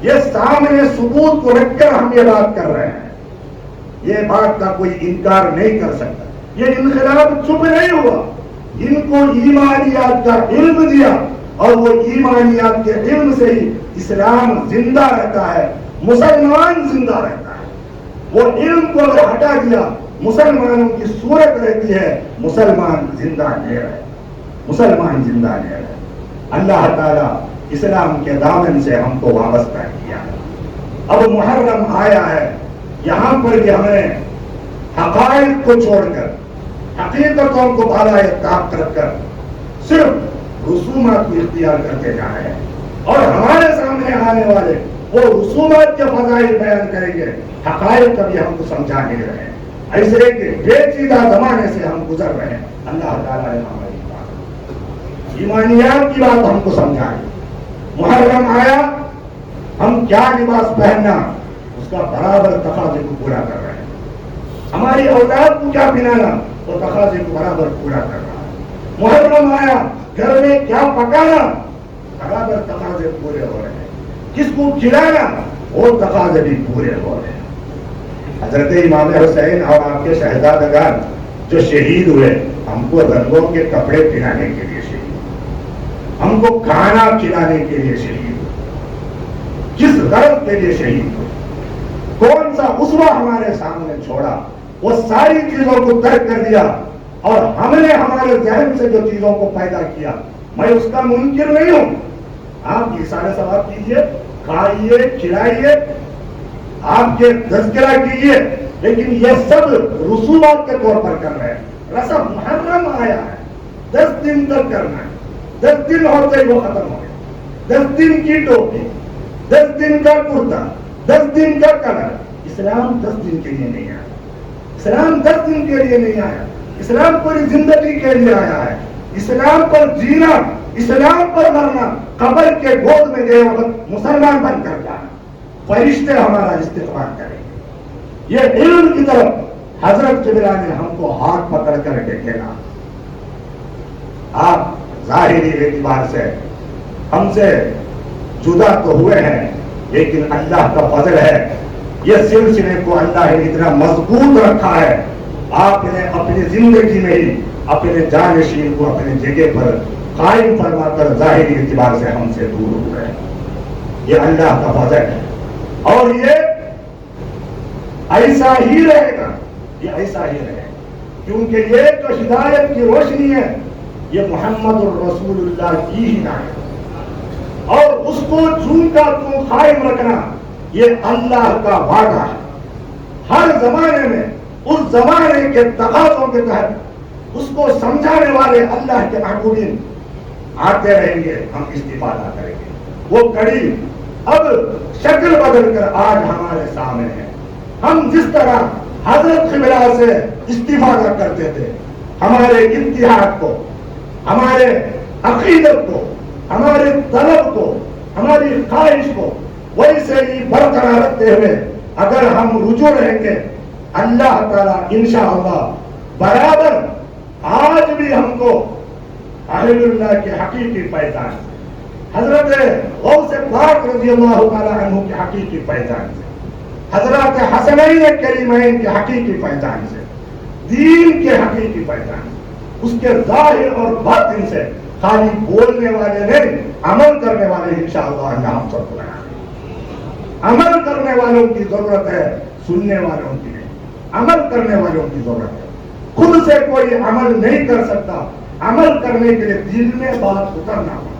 یہ سامنے ثبوت کو رکھ کر ہم یہ بات کر رہے ہیں۔ یہ بات کا کوئی انکار نہیں کر سکتا۔ یہ انقلاب چپ نہیں ہوا، ان کو ایمانیات کا علم دیا اور وہ ایمانیات کے علم سے ہی اسلام زندہ رہتا ہے، مسلمان زندہ رہتا ہے۔ وہ علم کو اگر ہٹا دیا مسلمانوں کی صورت رہتی ہے، مسلمان زندہ نہیں رہے، مسلمان زندہ نہیں رہے۔ اللہ تعالیٰ اسلام کے دامن سے ہم کو وابستہ کیا۔ اب محرم آیا ہے، یہاں پر بھی ہمیں حقائق کو چھوڑ کر، حقیقتوں کو بالائے طاقت رکھ کر صرف رسومات کو اختیار کرتے جا رہے ہیں، اور ہمارے سامنے آنے والے وہ رسومات کے فضائل بیان کریں گے، حقائق کبھی ہم کو سمجھا نہیں رہے ہیں۔ ایسے کہ پیچیدہ زمانے سے ہم گزر رہے ہیں۔ اللہ تعالیٰ نے ہماری بات ایمانیات کی بات ہم کو سمجھائی۔ محرم آیا، ہم کیا لباس پہننا اس کا برابر تقاضے کو پورا کر رہے ہیں۔ ہماری اولاد کو کیا پہنانا وہ تقاضے کو برابر پورا کر رہا ہے۔ محرم آیا، گھر میں کیا پکانا برابر تقاضے پورے ہو رہے ہیں۔ کس کو کھلانا وہ تقاضے بھی پورے ہو رہے ہیں۔ حضرت امام حسین اور آپ کے شہزادگان جو شہید ہوئے، ہم کو رنگوں کے کپڑے پہنانے کے لیے شہید، ہم کو کھانا کھلانے کے لیے شہید، کس غرض کے لیے شہید ہوئے؟ کون سا اسوہ ہمارے سامنے چھوڑا؟ وہ ساری چیزوں کو ترک کر دیا اور ہم نے ہمارے ذہن سے جو چیزوں کو پیدا کیا، میں اس کا منکر نہیں ہوں۔ آپ یہ سارے ثواب کیجئے، کھائیے، کھلائیے، آپ کے تذکرہ کیجئے، لیکن یہ سب رسومات کے طور پر کر رہے ہیں۔ رسم محرم آیا ہے، 10 دن تک کرنا ہے، 10 دن ہوتے ہی وہ ختم ہو گیا۔ 10 دن کی ٹوپی، 10 دن کا کرتا، 10 دن کا کلر۔ اسلام 10 دن کے لیے نہیں آیا، اسلام 10 دن کے لیے نہیں آیا، اسلام پوری زندگی کے لیے آیا ہے۔ اسلام پر جینا، اسلام پر مرنا، قبر کے گود میں گئے وقت مسلمان بن کر جانا، فرشتے ہمارا استقبال کریں گے۔ یہ علم کی طرف حضرت جبرائیل نے ہم کو ہاتھ پکڑ کر کے کہا، آپ ظاہری اعتبار سے ہم سے جدا تو ہوئے ہیں، لیکن اللہ کا فضل ہے، یہ سلسلے کو اللہ نے اتنا مضبوط رکھا ہے، آپ نے اپنی زندگی میں ہی اپنے جانشین کو اپنے جگہ پر قائم فرما کر ظاہری اعتبار سے ہم سے دور ہو گئے۔ یہ اللہ کا فضل ہے، اور یہ ایسا ہی رہے گا، یہ ایسا ہی رہے گا، کیونکہ یہ جو ہدایت کی روشنی ہے یہ محمد الرسول اللہ کی ہدایت، اور اس کو جون کا تم قائم رکھنا یہ اللہ کا وعدہ ہے۔ ہر زمانے میں اس زمانے کے تقاضوں کے تحت اس کو سمجھانے والے اللہ کے محبوبین آتے رہیں گے، ہم استفادہ کریں گے۔ وہ کڑی اب شکل بدل کر آج ہمارے سامنے ہے۔ ہم جس طرح حضرت قبلہ سے استفادہ کرتے تھے، ہمارے اتحاد کو، ہمارے عقیدت کو، ہمارے طلب کو، ہماری خواہش کو ویسے ہی برقرار رکھتے ہوئے اگر ہم رجوع رہیں گے، اللہ تعالیٰ انشاءاللہ برابر آج بھی ہم کو اہل اللہ کی حقیقی پہچان، حضرت غوث پاک رضی اللہ تعالیٰ عنہ کی حقیقی پہچان سے حضرات حسنین کریمین کے حقیقی پہچان سے، دین کے حقیقی پہچان سے، اس کے ظاہر اور باطن سے، خالی بولنے والے نہیں، عمل کرنے والے انشاءاللہ اللہ ہم سب کو بنا دیں۔ عمل کرنے والوں کی ضرورت ہے، سننے والوں کی نہیں، عمل کرنے والوں کی ضرورت ہے۔ خود سے کوئی عمل نہیں کر سکتا، عمل کرنے کے لیے دل میں بات اترنا ہوگا۔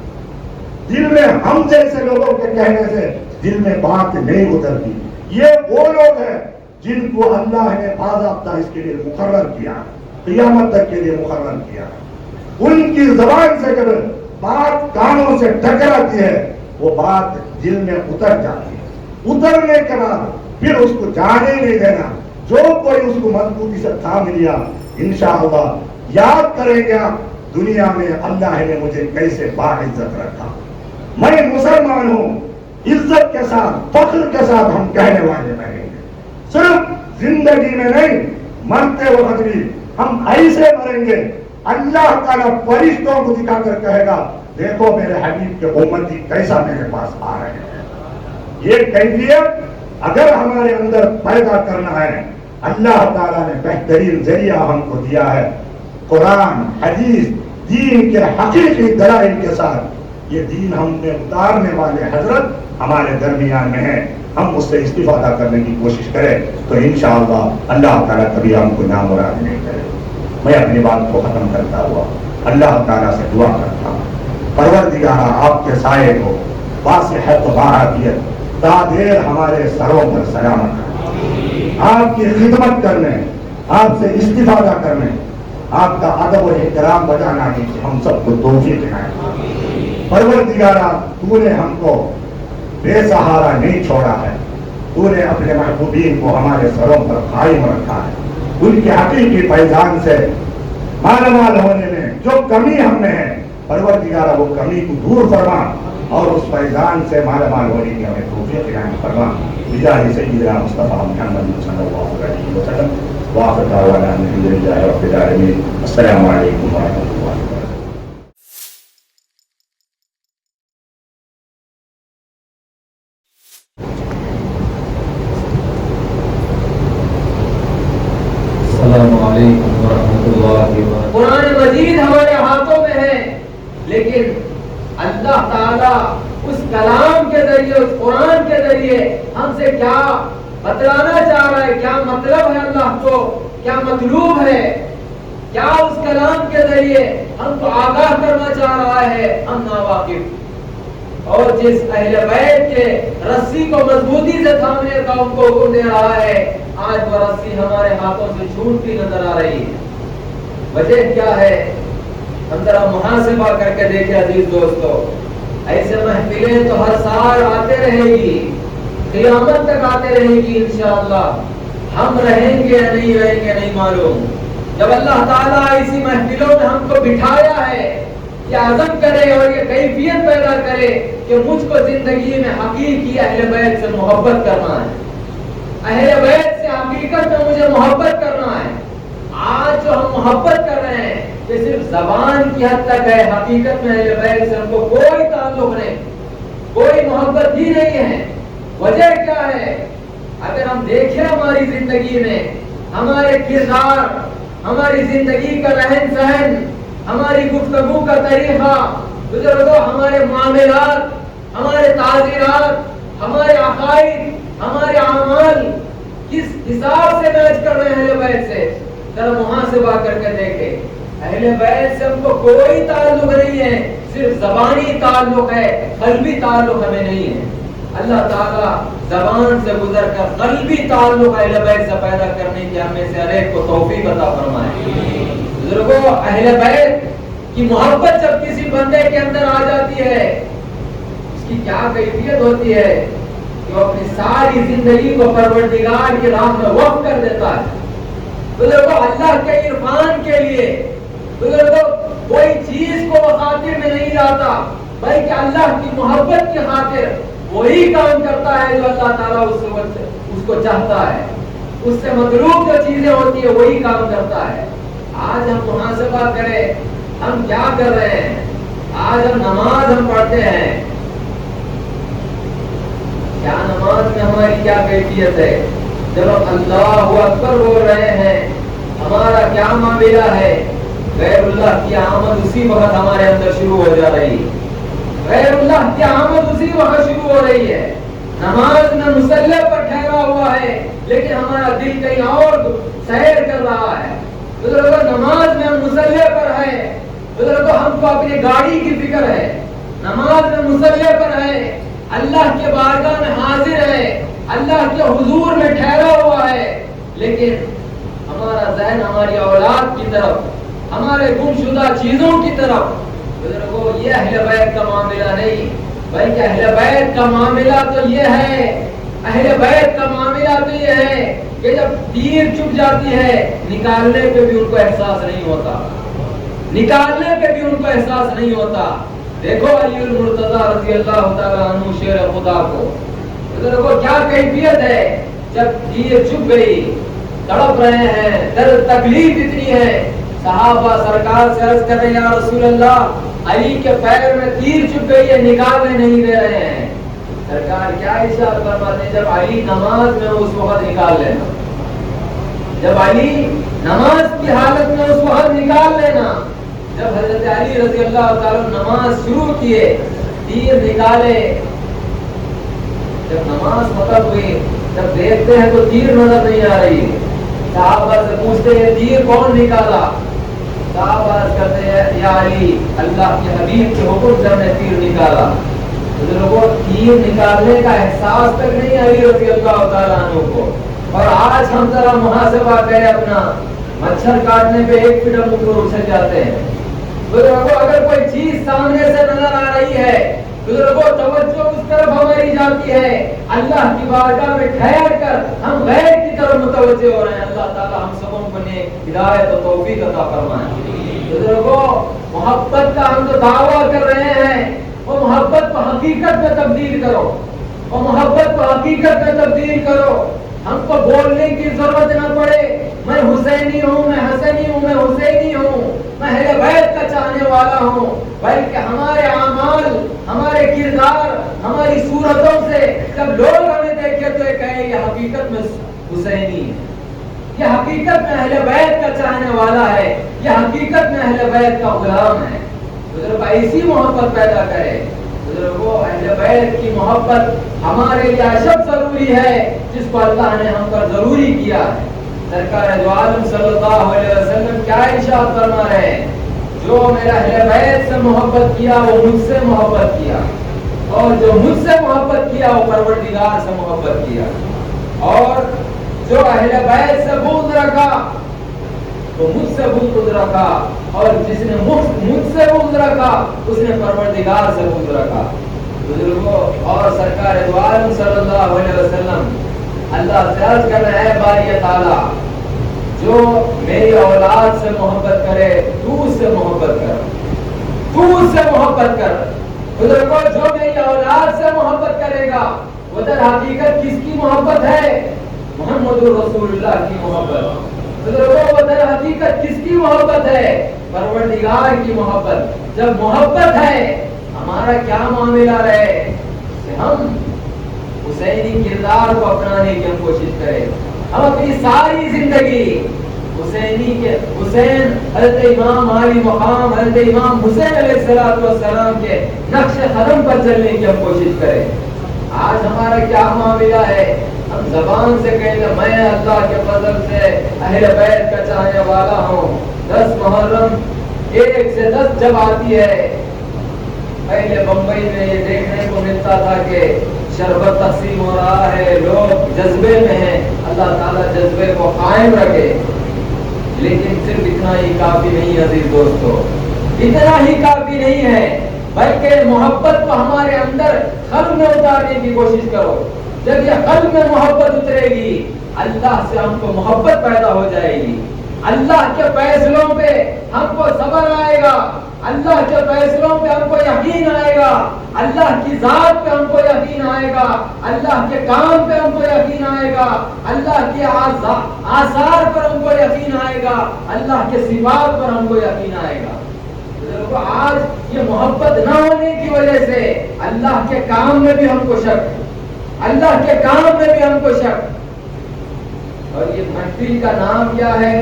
دل میں ہم جیسے لوگوں کے کہنے سے دل میں بات نہیں اترتی۔ یہ وہ لوگ ہیں جن کو اللہ نے باضابطہ اس کے لیے مقرر کیا، قیامت تک کے لیے مقرر کیا۔ ان کی زبان سے جب بات کانوں سے ٹکراتی ہے، وہ بات دل میں اتر جاتی ہے۔ اترنے کے بعد پھر اس کو جانے نہیں دینا۔ جو کوئی اس کو مضبوطی سے تھام لیا، انشاءاللہ یاد کریں گے دنیا میں اللہ نے مجھے کیسے باعزت رکھا، میں مسلمان ہوں، عزت کے ساتھ فخر کے ساتھ ہم کہنے والے رہیں گے۔ صرف زندگی میں نہیں، مرتے وقت بھی ہم ایسے مریں گے، اللہ تعالیٰ فرشتوں کو دکھا کر کہے گا دیکھو میرے حبیب کے امتی کیسا میرے پاس آ رہے ہیں۔ یہ کیفیت اگر ہمارے اندر پیدا کرنا ہے، اللہ تعالیٰ نے بہترین ذریعہ ہم کو دیا ہے، قرآن حدیث دین کے حقیقی دلائل کے ساتھ۔ یہ دین ہم نے اتارنے والے حضرت ہمارے درمیان میں ہیں، ہم اس سے استفادہ کرنے کی کوشش کریں تو انشاءاللہ اللہ تعالیٰ کبھی ہم کو نامراد نہیں کرے۔ میں اپنی بات کو ختم کرتا ہوا اللہ تعالیٰ سے دعا کرتا ہوں، پروردگارا آپ کے سائے کو باصحت و بعافیت تا دیر ہمارے سروں پر سلامت کریں۔ آپ کی خدمت کرنے، آپ سے استفادہ کرنے، آپ کا ادب و احترام بجانا کی ہم سب کو توفیق دیں۔ پروردگارا تو نے ہم کو بے سہارا نہیں چھوڑا ہے، تو نے اپنے محبوبین کو ہمارے سروں پر قائم رکھا ہے۔ ان کے حقیقی فیضان سے مالا مال ہونے میں جو کمی ہم میں ہے، پروردگارا وہ کمی کو دور فرما اور اس فیضان سے مالا مال ہونے کی ہمیں توفیق عنایت فرما۔ بجاہ سیدنا مصطفیٰ محمد صلی اللہ علیہ وسلم وآخر دعوانا ان الحمد للہ رب العالمین۔ السلام علیکم ورحمۃ اللہ وبرکاتہ۔ السلام علیکم ورحمۃ اللہ وبرکاتہ۔ قرآن مجید ہمارے ہاتھوں میں ہے، لیکن اللہ تعالیٰ اس کلام کے ذریعے، اس قرآن کے ذریعے ہم سے کیا بتلانا چاہ رہا ہے، کیا مطلب ہے اللہ کو، کیا مطلوب ہے، کیا اس کلام کے ذریعے ہم کو آگاہ کرنا چاہ رہا ہے، ہم ناواقف۔ اور جس اہل بیت کے رسی کو مضبوطی سے تھامنے کا ان کو حکم دے رہا ہے، آج وہ رسی ہمارے ہاتھوں سے چھوٹتی نظر آ رہی ہے۔ وجہ کیا ہے؟ ہم ذرا محاسبہ کر کے دیکھیں عزیز دوستو، ایسے محفلیں تو ہر سال آتے رہے گی، قیامت تک آتے رہے گی انشاءاللہ۔ ہم رہیں گے یا نہیں رہیں گے نہیں معلوم۔ جب اللہ تعالیٰ اسی محفلوں میں ہم کو بٹھایا ہے کہ عزم کرے اور یہ کیفیت پیدا کرے کہ مجھ کو زندگی میں حقیقی اہل بیت سے محبت کرنا ہے، اہل بیت سے حقیقت میں مجھے محبت کرنا ہے۔ آج جو ہم محبت کر رہے ہیں یہ صرف زبان کی حد تک ہے، حقیقت میں اہل بیت سے ہم کو کوئی تعلق نہیں، کوئی محبت ہی نہیں ہے۔ وجہ کیا ہے؟ اگر ہم دیکھیں ہماری زندگی میں ہمارے کردار، ہماری زندگی کا رہن سہن، ہماری گفتگو کا طریقہ، بزرگوں ہمارے معاملات، ہمارے تعزیرات، ہمارے عقائد، ہمارے اعمال کس حساب سے میچ کر رہے ہیں اہل بیت سے؟ ذرا محاسبہ کر کے دیکھیں۔ اہل بیت سے ہم کو کوئی تعلق نہیں ہے، صرف زبانی تعلق ہے، قلبی تعلق ہمیں نہیں ہے۔ اللہ تعالیٰ زبان سے گزر کر قلبی تعلق اہل بیت سے پیدا کرنے کی ہمیں سے ہر ایک کو توفیق عطا فرمائے۔ بزرگوں اہل بیت کی محبت جب کسی بندے کے اندر آ جاتی ہے، اس کی کیا کیفیت ہوتی ہے کہ وہ اپنی ساری زندگی کو پروردگار کی راہ میں وقف کر دیتا ہے۔ بزرگوں اللہ کے عرفان کے لیے بزرگوں کوئی چیز کو وہ خاطر میں نہیں لاتا، بلکہ اللہ کی محبت کی خاطر وہی کام کرتا ہے جو اللہ تعالیٰ اس کو چاہتا ہے، اس سے مطلوب جو چیزیں ہوتی ہیں وہی کام کرتا ہے۔ آج ہم محاسبہ کریں ہم کیا کر رہے ہیں۔ آج ہم نماز پڑھتے ہیں، کیا نماز نماز میں ہماری کیا کیفیت ہے؟ جب ہم اللہ اکبر بول رہے ہیں ہمارا کیا معاملہ ہے؟ غیر اللہ کی آمد اسی وقت ہمارے اندر شروع ہو جا رہی ہے، غیر اللہ کی آمد اسی وقت شروع ہو رہی ہے۔ نماز میں مصلی پر ٹھہرا ہوا ہے لیکن ہمارا دل کہیں اور سیر کر رہا ہے۔ بزرگوں نماز میں ہم مصلی پر ہے، بزرگوں ہم کو اپنی گاڑی کی فکر ہے، نماز میں مصلی پر ہے، اللہ کے بارگاہ میں حاضر ہے، اللہ کے حضور میں ٹھہرا ہوا ہے، لیکن ہمارا ذہن ہماری اولاد کی طرف، ہمارے گمشدہ چیزوں کی طرف۔ بزرگوں یہ اہل بیت کا معاملہ نہیں، بلکہ اہل بیت کا معاملہ تو یہ ہے، اہل بیت کا معاملہ تو یہ ہے کہ جب تیر چپ جاتی ہے نکالنے پہ بھی ان کو احساس نہیں ہوتا، نکالنے پہ بھی ان کو احساس نہیں ہوتا۔ دیکھو علی المرتضی رضی اللہ تعالیٰ عنہ شیر خدا کو، بزرگوں کیا کیفیت ہے جب تیر چپ گئی، تڑپ رہے ہیں، درد تکلیف اتنی ہے، صحابہ سرکار سے عرض کر رہے ہیں یا رسول اللہ علی کے پیر میں تیر چپ گئی ہے، نکالنے نہیں دے رہے ہیں۔ سرکار کیا ارشاد فرماتے ہیں؟ جب علی نماز میں اس وقت نکال لینا، جب علی نماز کی حالت میں اس وقت نکال لینا۔ جب حضرت علی رضی اللہ تعالیٰ نماز شروع کیے، تیر نکالے، جب نماز ختم ہوئی جب دیکھتے ہیں تو تیر نظر نہیں آ رہی، صحابہ سے پوچھتے ہیں تیر کون نکالا؟ صحابہ عرض کرتے ہیں یا علی اللہ کے حبیب کے حکم سے ہم نے تیر نکالا۔ بزرگوں تیر نکالنے کا احساس تک نہیں علی رضی اللہ تعالیٰ عنہ کو۔ اور آج ہم ذرا محاسبہ کریں اپنا، مچھر کاٹنے پہ 1 فٹ ہم اوپر اچھل جاتے ہیں۔ بزرگوں اگر کوئی چیز سامنے سے نظر آ رہی ہے، بزرگوں توجہ اس طرف ہماری جاتی ہے، اللہ کی بارگاہ میں ٹھہر کر ہم غیر کی طرف متوجہ ہو رہے ہیں۔ اللہ تعالیٰ ہم سبوں کو نیک ہدایت و توفیق عطا فرمائے۔ بزرگوں محبت کا ہم تو دعویٰ کر رہے ہیں، وہ محبت کو حقیقت میں تبدیل کرو، وہ محبت کو حقیقت میں تبدیل کرو۔ ہم کو بولنے کی ضرورت نہ پڑے میں حسینی ہوں، میں حسنی ہوں، میں حسینی ہوں، میں اہل بیت کا چاہنے والا ہوں، بلکہ ہمارے اعمال، ہمارے کردار، ہماری صورتوں سے جب لوگ ہمیں دیکھے تو یہ کہیں یہ حقیقت میں حسینی ہے، یہ حقیقت میں اہل بیت کا چاہنے والا ہے، یہ حقیقت میں اہل بیت کا غلام ہے۔ بزرگ ایسی محبت پیدا کرے۔ بزرگوں اہل بیت کی محبت ہمارے لیے اشد ضروری ہے، جس کو اللہ نے ہم پر ضروری کیا ہے۔ سرکار دو عالم صلی اللہ علیہ وسلم کیا ارشاد فرما رہے ہیں؟ جو میرا اہل بیت سے محبت کیا وہ مجھ سے محبت کیا، اور جو مجھ سے محبت کیا وہ پروردگار سے محبت کیا، اور جو اہل بیت سے بغض رکھا تو مجھ سے بغض رکھا، اور جس نے مجھ سے بغض رکھا اس نے پروردگار سے بغض رکھا۔ بزرگوں اور سرکار دو عالم صلی اللہ علیہ وسلم اللہ سے عرض کر رہے ہیں باری تعالیٰ جو میری اولاد سے محبت کرے تو اس سے محبت کر، تو اس سے محبت کر۔ بزرگوں جو میری اولاد سے محبت کرے گا وہ در حقیقت کس کی محبت ہے؟ محمد رسول اللہ کی محبت۔ بزرگوں وہ در حقیقت کس کی محبت ہے؟ پروردگار کی محبت۔ جب محبت ہے ہمارا کیا معاملہ رہے کہ ہم حسینی کردار کو اپنانے کی ہم کوشش کریں، ہم اپنی ساری زندگی حسینی کے حسین حضرت امام علی مقام حضرت امام حسین علیہ السلام کے نقش قدم پر چلنے کی ہم کوشش کریں۔ آج ہمارا کیا معاملہ ہے؟ ہم زبان سے کہیں میں اللہ کے فضل سے اہل بیت کا چاہنے والا ہوں۔ 10 محرم 1 سے 10 جب آتی ہے، پہلے بمبئی میں یہ دیکھنے کو ملتا تھا کہ شربت تقسیم ہو رہا ہے، لوگ جذبے میں ہیں، اللہ تعالیٰ جذبے کو قائم رکھے، لیکن صرف اتنا ہی کافی نہیں ہے عزیز دوستو، اتنا ہی کافی نہیں ہے، بلکہ محبت کو ہمارے اندر قلب میں اتارنے کی کوشش کرو۔ جب یہ قلب میں محبت اترے گی اللہ سے ہم کو محبت پیدا ہو جائے گی، اللہ کے فیصلوں پہ ہم کو صبر آئے گا، اللہ کے فیصلوں پہ ہم کو یقین آئے گا، اللہ کی ذات پہ ہم کو یقین آئے گا، اللہ کے کام پہ ہم کو یقین آئے گا، اللہ کے آثار پر ہم کو یقین آئے گا، اللہ کے صفات پر ہم کو یقین آئے گا۔ آج یہ محبت نہ ہونے کی وجہ سے اللہ کے کام میں بھی ہم کو شک ہے، اللہ کے کام میں بھی ہم کو شک. اور یہ محفل کا نام کیا ہے؟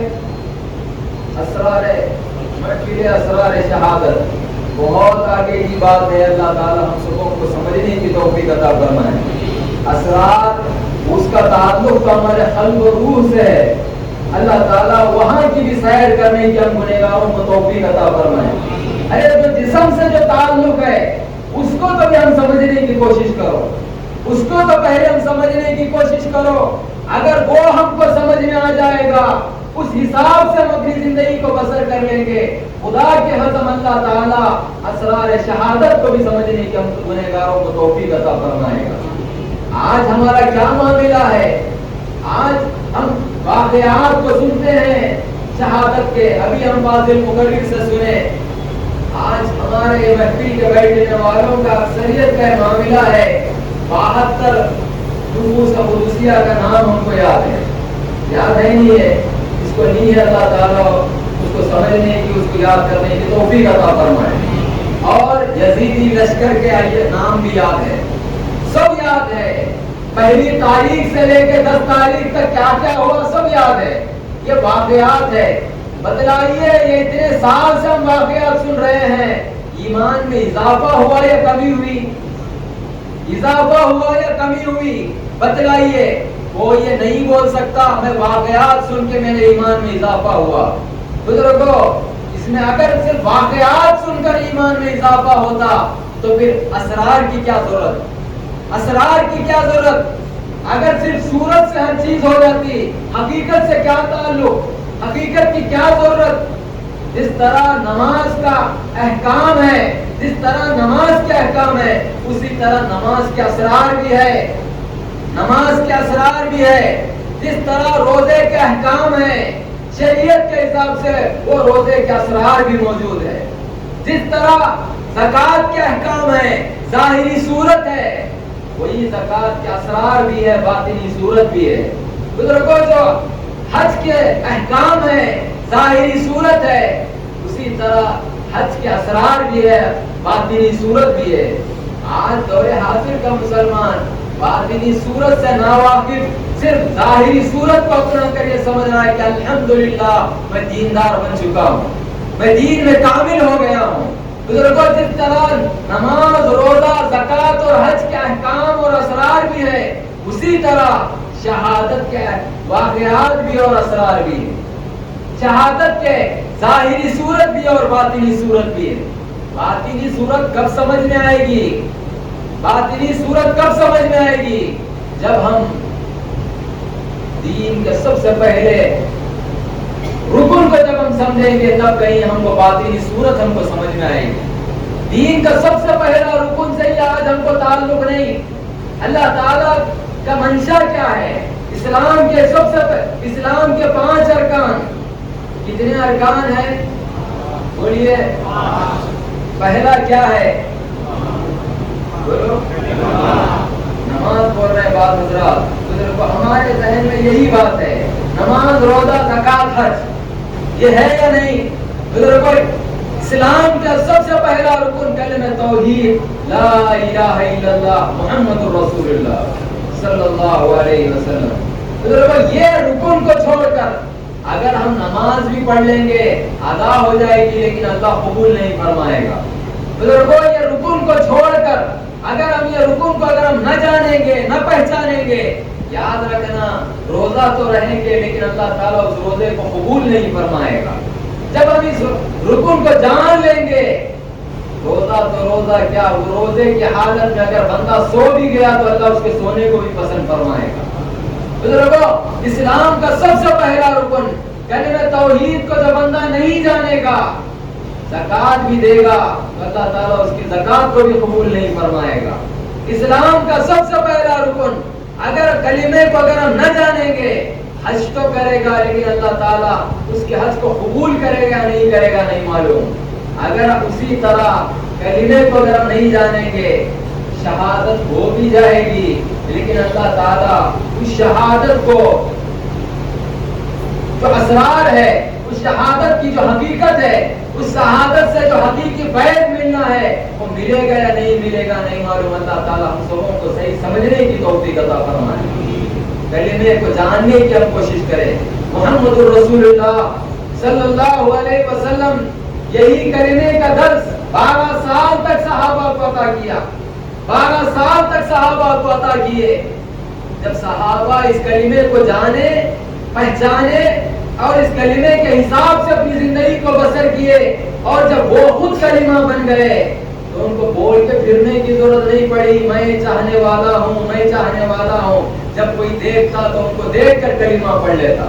محفل اسرار شہادت. بہت آگے کی بات ہے. اللہ تعالیٰ ہم سبوں کو سمجھنے کی توفیق عطا فرمائے. اسرار اس کا تعلق تو ہمارے قلب و روح سے ہے. اللہ تعالیٰ وہاں کی بھی سیر کرنے کی ہم گنہگاروں کو توفیق عطا فرمائے. ارے جو جسم سے جو تعلق ہے اس کو تو بھی ہم سمجھنے کی کوشش کرو. اس کو تو پہلے ہم سمجھنے کی کوشش کرو. اگر وہ ہم کو سمجھ میں آ جائے گا اس حساب سے ہم اپنی زندگی کو بسر کر لیں گے. خدا کے قسم اللہ تعالیٰ اسرار شہادت کو بھی سمجھنے کی ہم گنہگاروں کو توفیق عطا فرمائے گا. آج ہمارا کیا معاملہ ہے؟ آج ہم واقعات کو سنتے ہیں شہادت کے. ابھی ہم فاضل مقرر سے سنے. آج ہمارے محفل کے بیٹھنے والوں کا اکثریت کا معاملہ ہے 72 نفوس قدسیہ کا نام ہم کو یاد ہے. یاد ہے نہیں ہے؟ اس کو نہیں ہے اللہ تعالیٰ اس کو سمجھنے کی، اس کو یاد کرنے کی توفیق عطا فرمائے. اور یزیدی لشکر کے نام بھی یاد ہے، سب یاد ہے. پہلی تاریخ سے لے کے 10 تاریخ تک کیا کیا ہوا سب یاد ہے. یہ واقعات ہے. بتلائیے یہ اتنے سال سے ہم واقعات سن رہے ہیں، ایمان میں اضافہ ہوا یا کمی ہوئی؟ اضافہ ہوا یا کمی ہوئی؟ بتلائیے. وہ یہ نہیں بول سکتا میں واقعات سن کے میرے ایمان میں اضافہ ہوا. بزرگوں اس میں اگر صرف واقعات سن کر ایمان میں اضافہ ہوتا تو پھر اسرار کی کیا ضرورت؟ اسرار کی کیا ضرورت؟ اگر صرف صورت سے ہر چیز ہو جاتی حقیقت سے کیا تعلق؟ حقیقت کی کیا ضرورت؟ جس طرح نماز کا احکام ہے، جس طرح نماز کے احکام ہے اسی طرح نماز کے اسرار بھی ہے. نماز کے اسرار بھی ہے. جس طرح روزے کے احکام ہے شریعت کے حساب سے وہ روزے کے اسرار بھی موجود ہے. جس طرح زکوٰۃ کے احکام ہے ظاہری صورت ہے وہی زکوٰۃ کے اسرار بھی ہے، باطنی صورت بھی ہے. بزرگوں جو حج کے احکام ہے ظاہری صورت ہے اسی طرح حج کے اسرار بھی ہے، باطنی صورت بھی ہے. آج دور حاضر کا مسلمان باطنی صورت سے ناواقف صرف ظاہری صورت کو اپنا کر یہ سمجھ رہا ہے کہ الحمدللہ میں دیندار بن چکا ہوں، میں دین میں کامل ہو گیا ہوں. بزرگوں جس طرح نماز، روزہ، زکوٰۃ اور حج کے احکام اور اسرار بھی ہے اسی طرح شہادت کے واقعات بھی اور اسرار بھی ہے. شہادت کے ظاہری صورت بھی اور باطنی صورت بھی ہے. باطنی صورت کب سمجھ میں آئے گی؟ باطنی صورت کب سمجھ میں آئے گی؟ جب ہم دین کے سب سے پہلے رکن کو جب ہم سمجھیں گے تب کہیں ہم کو باطنی صورت ہم کو سمجھ میں آئے گی. دین کا سب سے پہلا رکن سے ہی آج ہم کو تعلق نہیں. اللہ تعالیٰ کا منشا کیا ہے؟ اسلام کے اسلام کے 5 ارکان. کتنے ارکان ہیں؟ بولیے. پہلا کیا ہے؟ بولو. نماز پڑھ رہے بعض حضرات ہمارے ذہن میں یہی بات ہے نماز، روزہ، زکوٰۃ، حج یہ ہے یا نہیں؟ بزرگوں اسلام کا سب سے پہلا رکن کلمہ توحید لا الہ الا اللہ محمد رسول اللہ صلی اللہ علیہ وسلم. بزرگوں یہ رکن کو چھوڑ کر اگر ہم نماز بھی پڑھ لیں گے ادا ہو جائے گی لیکن اللہ قبول نہیں فرمائے گا. بزرگوں یہ رکن کو چھوڑ کر اگر ہم یہ رکن کو اگر ہم نہ جانیں گے نہ پہچانیں گے یاد رکھنا روزہ تو رہیں گے لیکن اللہ تعالیٰ اس روزے کو قبول نہیں فرمائے گا. جب ہم اس رکن کو جان لیں گے روزہ تو روزہ کیا روزے کی حالت میں اگر بندہ سو بھی گیا تو اللہ اس کے سونے کو بھی پسند فرمائے گا. بزرگوں اسلام کا سب سے پہلا رکن کلمہ توحید کو جو بندہ نہیں جانے گا زکوٰۃ بھی دے گا تو اللہ تعالیٰ اس کی زکوٰۃ کو بھی قبول نہیں فرمائے گا. اسلام کا سب سے پہلا رکن اگر کلمے کو اگر ہم نہ جانیں گے حج تو کرے گا لیکن اللہ تعالیٰ اس کے حج کو قبول کرے گا نہیں کرے گا نہیں معلوم. اگر اسی طرح کلمے کو اگر ہم نہیں جانیں گے شہادت ہو بھی جائے گی لیکن اللہ تعالیٰ اس شہادت کو جو اسرار ہے اس شہادت کی جو حقیقت ہے اس شہادت سے جو حقیقی فیض ملنا کلمہ ہے وہ ملے گا یا نہیں ملے گا نہیں معلوم. اللہ تعالیٰ ہم سبوں کو صحیح سمجھنے کی توفیق عطا فرمائے. کلمے کو جاننے کی ہم کوشش کریں. محمد الرسول اللہ صلی اللہ علیہ وسلم یہی کلمے کا درس 12 سال تک صحابہ کو عطا کیا. 12 سال تک صحابہ کو عطا کیے. جب صحابہ اس کلمے کو جانے, پہچانے اور اس کلمے کے حساب سے اپنی زندگی کو بسر کیے اور جب وہ خود کلمہ بن گئے تو ان کو بول کے پھرنے کی ضرورت نہیں پڑی میں چاہنے والا ہوں, میں چاہنے والا ہوں. جب کوئی دیکھتا تو ان کو دیکھ کر کلمہ پڑھ لیتا,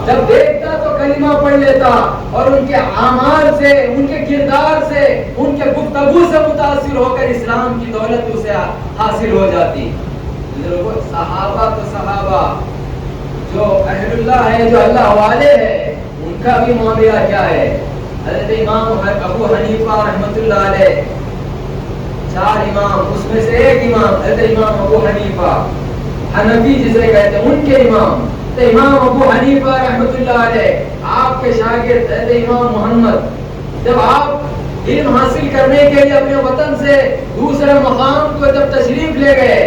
جب دیکھتا تو کلمہ پڑھ لیتا اور ان کے اعمال سے, ان کے کردار سے, ان کے گفتگو سے متاثر ہو کر اسلام کی دولت اسے حاصل ہو جاتی. صحابہ تو صحابہ جو اہل اللہ ہے, جو اللہ والے ہیں, ان کا بھی معاملہ کیا ہے. حضرت امام ابو حنیفہ رحمۃ اللہ علیہ 4 امام, اس میں سے ایک امام حضرت امام ابو حنیفہ حنفی جسے کہتے ہیں, ان کے امام امام ابو حنیفہ رحمۃ اللہ علیہ, آپ کے شاگرد حضرت امام محمد جب آپ علم حاصل کرنے کے لیے اپنے وطن سے دوسرے مقام کو جب تشریف لے گئے,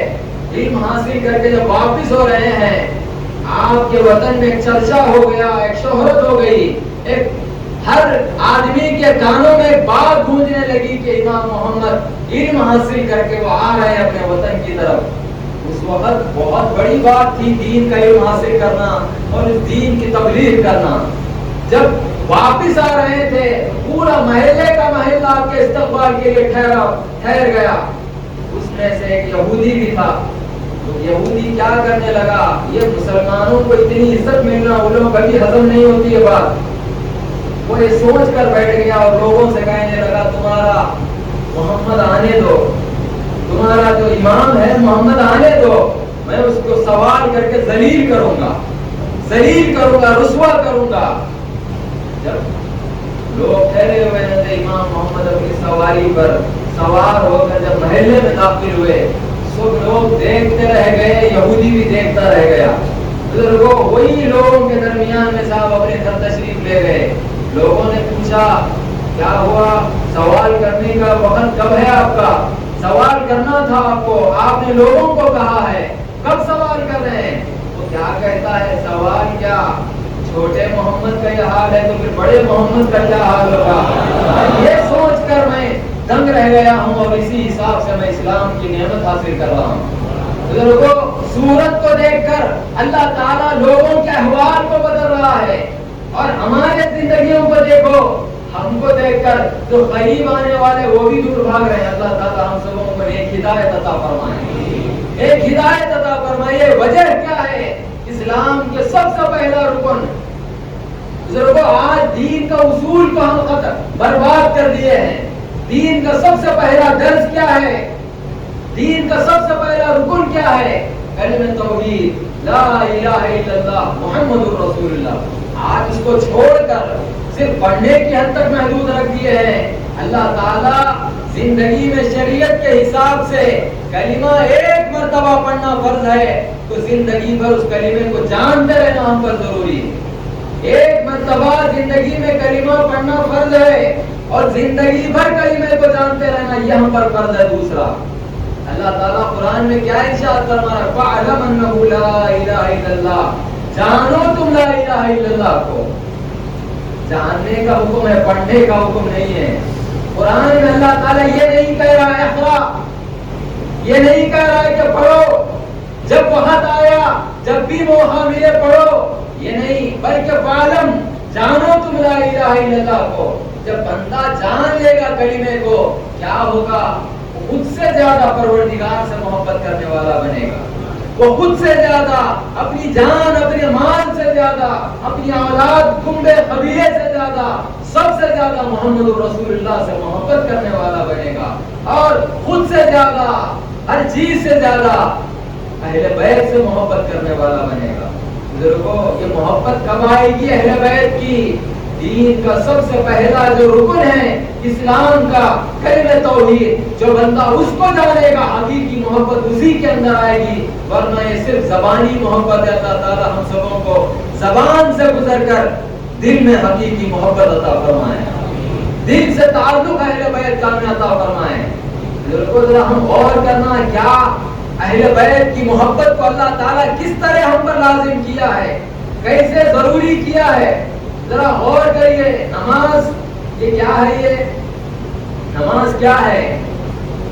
علم حاصل کر کے جب واپس ہو رہے ہیں, آپ کے وطن میں ایک چرچا ہو گیا, ایک شہرت ہو گئی, ایک ہر آدمی کے کانوں میں ایک بات گونجنے لگی کہ امام محمد علم حاصل کر کے وہ آ رہے ہیں اپنے وطن کی طرف. اس وقت بہت بڑی بات تھی دین کا علم حاصل کرنا اور اس دین کی تبلیغ کرنا. جب واپس آ رہے تھے پورا محلے کا محلہ آپ کے استقبال کے لیے ٹھہر گیا. اس میں سے ایک یہودی بھی تھا. تو یہودی کیا کرنے لگا, یہ مسلمانوں کو اتنی عزت ملنا ان لوگوں کبھی ہضم نہیں ہوتی یہ بات. وہ یہ سوچ کر بیٹھ گیا اور لوگوں سے کہنے لگا تمہارا محمد آنے دو, تمہارا جو امام ہے محمد آنے دو, میں اس کو سوال کر کے ذلیل کروں گا, رسوا کروں گا. جب لوگ ٹھہرے ہوئے ہیں امام محمد اپنی سواری پر سوار ہو کر جب محلے میں داخل ہوئے, سب لوگ دیکھتے رہ گئے, یہودی بھی دیکھتا رہ گیا. بزرگوں وہی لوگوں کے درمیان میں صاحب اپنے گھر تشریف لے گئے. لوگوں نے پوچھا کیا ہوا, سوال کرنے کا وقت کب ہے آپ کا, سوال کرنا تھا آپ کو, آپ نے لوگوں کو کہا ہے, کب سوال کر رہے ہیں. وہ کیا کہتا ہے, سوال کیا, چھوٹے محمد کا یہ حال ہے تو پھر بڑے محمد کا کیا حال ہوگا. یہ سوچ کر میں دنگ رہ گیا ہوں اور اسی حساب سے میں اسلام کی نعمت حاصل کر رہا ہوں. بزرگوں صورت کو دیکھ کر اللہ تعالیٰ لوگوں کے احوال کو بدل رہا ہے, اور ہمارے زندگیوں کو دیکھو, ہم کو دیکھ کر جو قریب آنے والے وہ بھی دور بھاگ رہے ہیں. اللہ تعالیٰ ہم سبوں کو ایک ہدایت عطا فرمائے, ایک ہدایت عطا فرمائے. وجہ کیا ہے, اسلام کے سب سے پہلا رکن. بزرگوں آج دین کا اصول کو ہم برباد کر دیے ہیں. دین کا سب سے پہلا درس کیا ہے, دین کا سب سے پہلا رکن کیا ہے, کلمہ توحید لا الہ الا اللہ محمد الرسول اللہ. آج اس کو چھوڑ کر صرف پڑھنے کی حد تک محدود رکھ دیے ہیں. اللہ تعالیٰ زندگی میں شریعت کے حساب سے کلمہ ایک مرتبہ پڑھنا فرض ہے تو زندگی بھر اس کلمے کو جانتے رہنا ہم پر ضروری ہے. ایک مرتبہ زندگی میں کلمہ پڑھنا فرض ہے اور زندگی بھر کلمے کو جانتے رہنا یہ ہم پر فرض ہے. دوسرا اللہ تعالیٰ قرآن میں کیا ارشاد فرما رہا ہے, فَاعْلَمْ أَنَّهُ لَا إِلَهَ إِلَّا اللَّهُ, جانو تم لا الہ الا اللہ کو. جاننے کا حکم ہے, پڑھنے کا حکم نہیں ہے. قرآن میں اللہ تعالیٰ یہ نہیں کہہ رہا ہے اقرا, یہ نہیں کہہ رہا ہے کہ پڑھو, جب وقت آیا جب بھی موقع ملے پڑھو, یہ نہیں, بلکہ فعلم جانو تم لا الہ الا اللہ کو. جب بندہ جان لے گا کلمے کو کیا ہوگا, خود سے زیادہ پروردگار سے محبت کرنے والا بنے گا. وہ خود سے زیادہ, اپنی جان, اپنے مال سے زیادہ, اپنی اولاد, کنبے, قبیلے سے زیادہ, سب سے زیادہ محمد رسول اللہ سے محبت کرنے والا بنے گا. اور خود سے زیادہ, ہر چیز سے زیادہ اہل بیت سے محبت کرنے والا بنے گا. بزرگوں یہ محبت کب آئے گی اہل بیت کی, دین کا سب سے پہلا جو رکن ہے اسلام کا کلمہ توحید, جو بندہ اس کو جانے گا حقیقی محبت اسی کے اندر آئے گی. ورنہ یہ صرف زبانی محبت ہے. اللہ تعالیٰ ہم سبوں کو زبان سے گزر کر دل میں حقیقی محبت عطا فرمائے. دل سے تعلق اہل بیت کا ہمیں عطا فرمائے. بزرگوں ذرا ہم غور کرنا کیا اہل بیت کی محبت کو اللہ تعالیٰ کس طرح ہم پر لازم کیا ہے, کیسے ضروری کیا ہے. ذرا غور کریے. نماز یہ کیا ہے؟ یہ نماز کیا ہے؟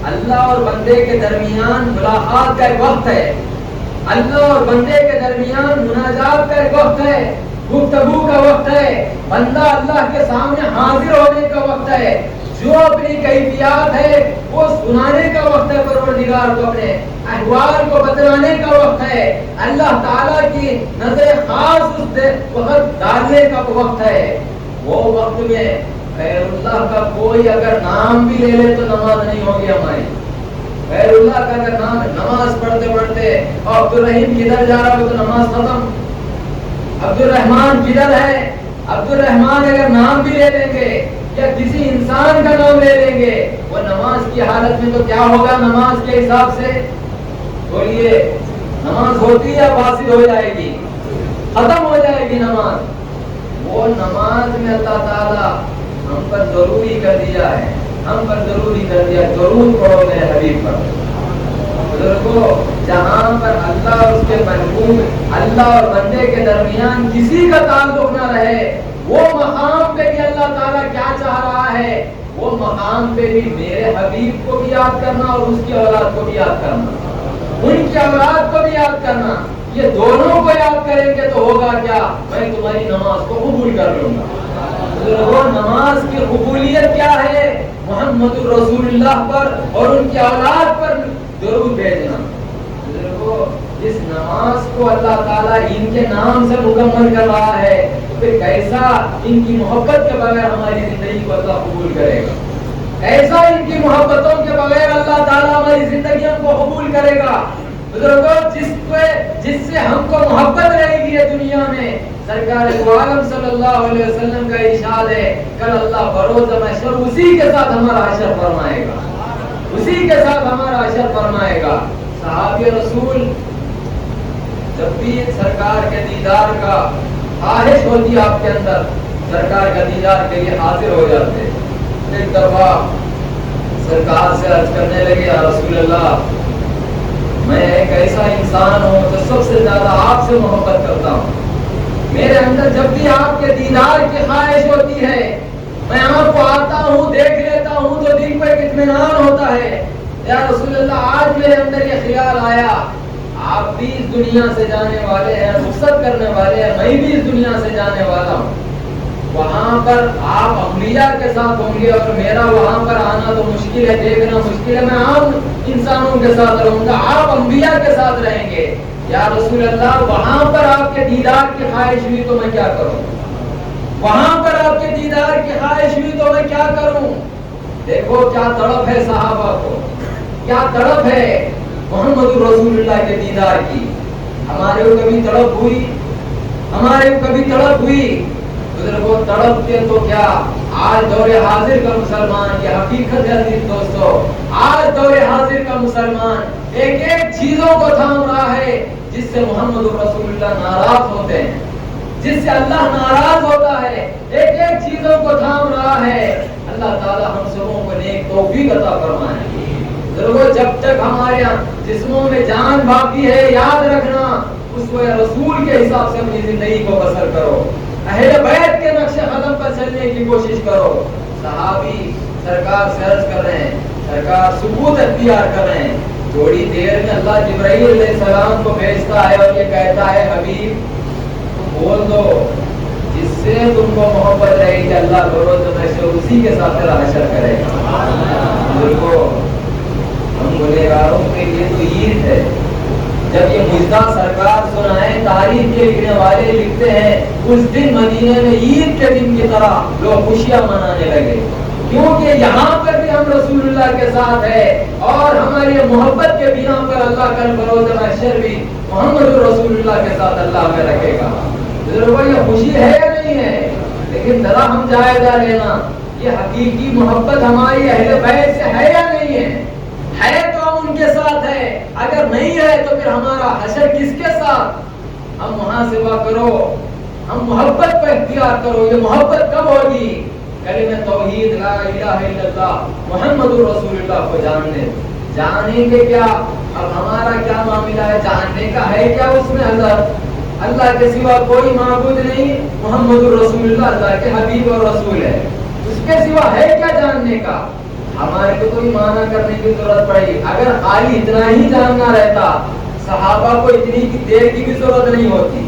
اللہ اور بندے کے درمیان ملاقات کا ایک وقت ہے. اللہ اور بندے کے درمیان مناجات کا ایک وقت ہے, گفتگو کا وقت ہے, بندہ اللہ کے سامنے حاضر ہونے کا وقت ہے, جو اپنی کیفیات ہے وہ سنانے کا وقت ہے, پروردگار کو اپنے احوال کو بتلانے کا وقت ہے, اللہ تعالیٰ کی نظر خاص اس وقت ڈالنے کا وقت ہے. وہ وقت میں غیر اللہ کا کوئی اگر نام بھی لے لے تو نماز نہیں ہوگی ہماری. غیر اللہ کا اگر نام, نماز پڑھتے پڑھتے اور عبد الرحیم کدھر جا رہا ہو تو نماز ختم. عبد الرحمان کدھر ہے, عبد الرحمان اگر نام بھی لے لیں گے یا کسی انسان کا نام لے لیں گے, وہ نماز کی حالت میں تو کیا ہوگا نماز کے حساب سے؟ بولیے, نماز ہوتی ہے فاسد ہو جائے گی, ختم ہو جائے گی نماز. وہ نماز میں اللہ تعالیٰ ہم پر ضروری کر دیا ہے, ہم پر ضروری کر دیا ضرور پڑھو میرے حبیب پر. بزرگوں جہاں پر اللہ اور اس کے محبوب, اللہ اور بندے کے درمیان کسی کا تعلق نہ رہے, وہ مقام پہ بھی اللہ تعالیٰ کیا چاہ رہا ہے؟ وہ مقام پہ بھی میرے حبیب کو بھی یاد کرنا اور اس کی اولاد کو بھی یاد کرنا, ان کی اولاد کو بھی یاد کرنا. یہ دونوں کو یاد کریں گے تو ہوگا کیا؟ میں تمہاری نماز کو قبول کر لوں گا. نماز کی قبولیت کیا ہے؟ محمد رسول اللہ پر اور ان کی اولاد پر ضرور بھیجنا. اس نماز کو اللہ تعالیٰ ان کے نام سے مکمل کر رہا ہے, پھر کیسا ان کی محبت کے بغیر ہماری زندگی کو اللہ قبول کرے گا؟ کیسا ان کی محبتوں کے بغیر اللہ تعالیٰ ہماری زندگیوں کو قبول کرے گا؟ بزرگوں جس سے ہم کو محبت رہے گی دنیا میں, سرکار عالم صلی اللہ علیہ وسلم کا ارشاد ہے کل اللہ بروز محشر اسی کے ساتھ ہمارا حشر فرمائے گا, اسی کے ساتھ ہمارا حشر فرمائے گا. صحابی رسول جب بھی سرکار کے دیدار کا خواہش ہوتی آپ کے اندر, سرکار کا دیدار کے لیے حاضر ہو جاتے. ایک دفعہ سرکار سے عرض کرنے لگے, یا رسول اللہ میں ایک ایسا انسان ہوں جو سب سے زیادہ آپ سے محبت کرتا ہوں. میرے اندر جب بھی آپ کے دیدار کی خواہش ہوتی ہے, میں آپ کو آتا ہوں, دیکھ لیتا ہوں تو دل کو ایک اطمینان ہوتا ہے. یا رسول اللہ آج میرے اندر یہ خیال آیا, آپ بھی اس دنیا سے جانے والے ہیں, رخصت کرنے والے ہیں, میں بھی اس دنیا سے جانے والا ہوں. وہاں پر آپ انبیاء کے ساتھ ہوں گے اور میرا وہاں پر آنا تو مشکل ہے, دیکھنا مشکل ہے. میں عام انسانوں کے ساتھ رہوں گا, آپ انبیاء کے ساتھ رہیں گے. یا رسول اللہ وہاں پر آپ کے دیدار کی خواہش ہوئی تو میں کیا کروں؟ وہاں پر آپ کے دیدار کی خواہش ہوئی تو میں کیا کروں؟ دیکھو کیا تڑپ ہے صحابہ کو, کیا تڑپ ہے محمد رسول اللہ کے دیدار کی. ہمارے کو کبھی تڑپ ہوئی؟ ہمارے کو کبھی تڑپ ہوئی؟ بزرگوں تڑپ کے تو کیا, آج دور حاضر کا مسلمان, یہ حقیقت ہے عزیز دوستو, آج دور حاضر کا مسلمان ایک ایک چیزوں کو تھام رہا ہے جس سے محمد رسول اللہ ناراض ہوتے ہیں, جس سے اللہ ناراض ہوتا ہے. ایک ایک چیزوں کو تھام رہا ہے. اللہ تعالی ہم سبوں کو نیک توفیق عطا فرمائے. بزرگوں جب تک ہمارے جسموں میں جان باقی ہے, یاد رکھنا اس کو رسول کے حساب سے اپنی زندگی کو بسر کرو, اہل بیت کے نقش قدم پر چلنے کی کوشش کرو. صحابی سرکار سے عرض کر رہے ہیں, سرکار ثبوت اختیار کر رہے ہیں. تھوڑی دیر میں اللہ جبرائیل علیہ السلام کو بھیجتا ہے اور یہ کہتا ہے حبیب تم بول دو جس سے تم کو محبت رہے کہ اللہ بروز محشر اسی کے ساتھ تیرا حشر کرے گا. ہم گنہگاروں کے لیے تو عید ہے. جب یہ مجدہ سرکار سنائے, تاریخ کے لکھنے والے لکھتے ہیں اس دن مدینے میں عید کے دن کی طرح لوگ خوشیاں منانے لگے, کیونکہ یہاں پر بھی ہم رسول اللہ کے ساتھ ہے اور ہماری محبت کے بنا پر اللہ کل بروز محشر بھی محمد رسول اللہ کے ساتھ اللہ میں رکھے گا. بزرگوں یہ خوشی ہے یا نہیں ہے؟ لیکن ذرا ہم جائزہ لینا, یہ حقیقی محبت ہماری اہل بیت سے ہے یا نہیں ہے؟ ہے تو ہم ان کے ساتھ ہے, اگر نہیں ہے تو پھر ہمارا حشر کس کے ساتھ؟ ہم محاسبہ کرو, ہم محبت کو اختیار کرو. یہ محبت کب ہوگی؟ کلمہ توحید لا الہ الا اللہ محمد رسول اللہ کو جانیں گے کیا؟ اب ہمارا کیا معاملہ ہے؟ جاننے کا ہے کیا اس میں؟ اللہ کے سوا کوئی معبود نہیں، محمد رسول اللہ اللہ کے حبیب اور رسول ہے، اس کے سوا ہے کیا جاننے کا؟ ہمارے کو تو ایمان کرنے کی ضرورت پڑی۔ اگر خالی اتنا ہی جاننا رہتا صحابہ کو اتنی دیر کی بھی ضرورت نہیں ہوتی،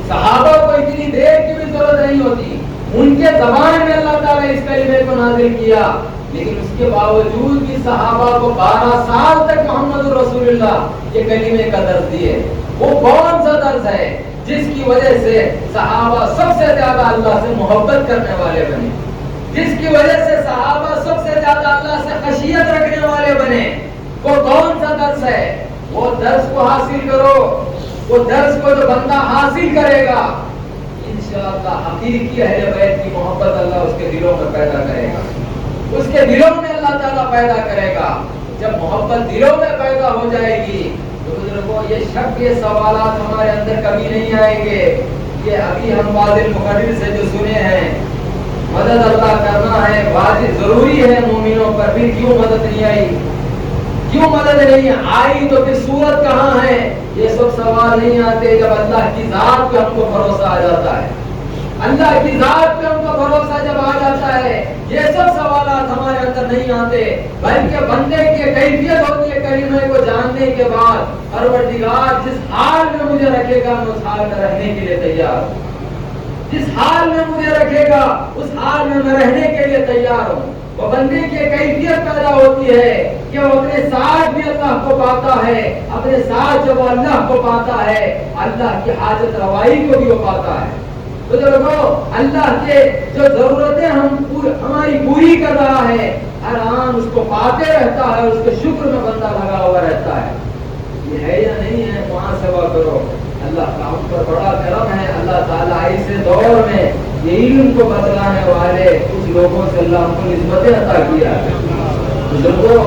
صحابہ کو اتنی دیر کی بھی ضرورت نہیں ہوتی، ان کے زبان میں اللہ تعالیٰ اس کلمے کو نازل کیا، لیکن اس کے باوجود بھی صحابہ کو 12 سال تک محمد رسول اللہ یہ کلمے کا درس دیے۔ وہ کون سا درس ہے جس کی وجہ سے صحابہ سب سے زیادہ اللہ سے محبت کرنے والے بنے، جس کی وجہ سے صحابہ سب سے زیادہ اللہ سے خشیت رکھنے والے بنے؟ وہ کون سا درس ہے؟ وہ درس کو حاصل کرو، وہ درس کو جو بندہ حاصل کرے گا انشاءاللہ حقیقی اہل بیت کی محبت اللہ اس کے دلوں میں پیدا کرے گا، اس کے دلوں میں اللہ تعالیٰ پیدا کرے گا۔ جب محبت دلوں میں پیدا ہو جائے گی تو بزرگوں یہ شک یہ سوالات ہمارے اندر کبھی نہیں آئیں گے۔ یہ ابھی ہم واضح مقرر سے جو سنے ہیں مدد اللہ کرنا ہے، واجب ضروری ہے مومنوں پر، بھی کیوں مدد نہیں آئی؟ کیوں مدد نہیں آئی تو پھر صورت کہاں ہے؟ یہ سب سوال نہیں آتے جب اللہ کی ذات پہ ہم کو بھروسہ آ جاتا ہے، اللہ کی ذات پہ ہم کو بھروسہ جب آ جاتا ہے یہ سب سوالات ہمارے اندر نہیں آتے، بلکہ بندے کی کیفیت ہوتی ہے کلمے کو جاننے کے بعد، پروردگار جس حال میں مجھے رکھے گا میں اس حال میں رہنے کے لیے تیار ہوں، جس حال میں مجھے رکھے گا اس حال میں میں رہنے کے لیے تیار ہوں۔ وہ بندے کی کیفیت پیدا ہوتی ہے کہ وہ اپنے ساتھ بھی اللہ کو پاتا ہے، اپنے ساتھ جب وہ اللہ کو پاتا ہے اللہ کی حاجت روائی کو بھی وہ پاتا ہے۔ بزرگوں اللہ کے جو ضرورتیں ہماری پوری کر رہا ہے ہر آن اس کو پاتے رہتا ہے، اس کے شکر میں بندہ لگا ہوا رہتا ہے۔ یہ ہے یا نہیں ہے؟ وہاں سوا کرو، اللہ کا ہم پر بڑا کرم ہے۔ اللہ تعالیٰ ایسے دور میں یہ علم کو بتلانے والے کچھ لوگوں سے اللہ کو نسبتیں عطا کیا ہے۔ بزرگوں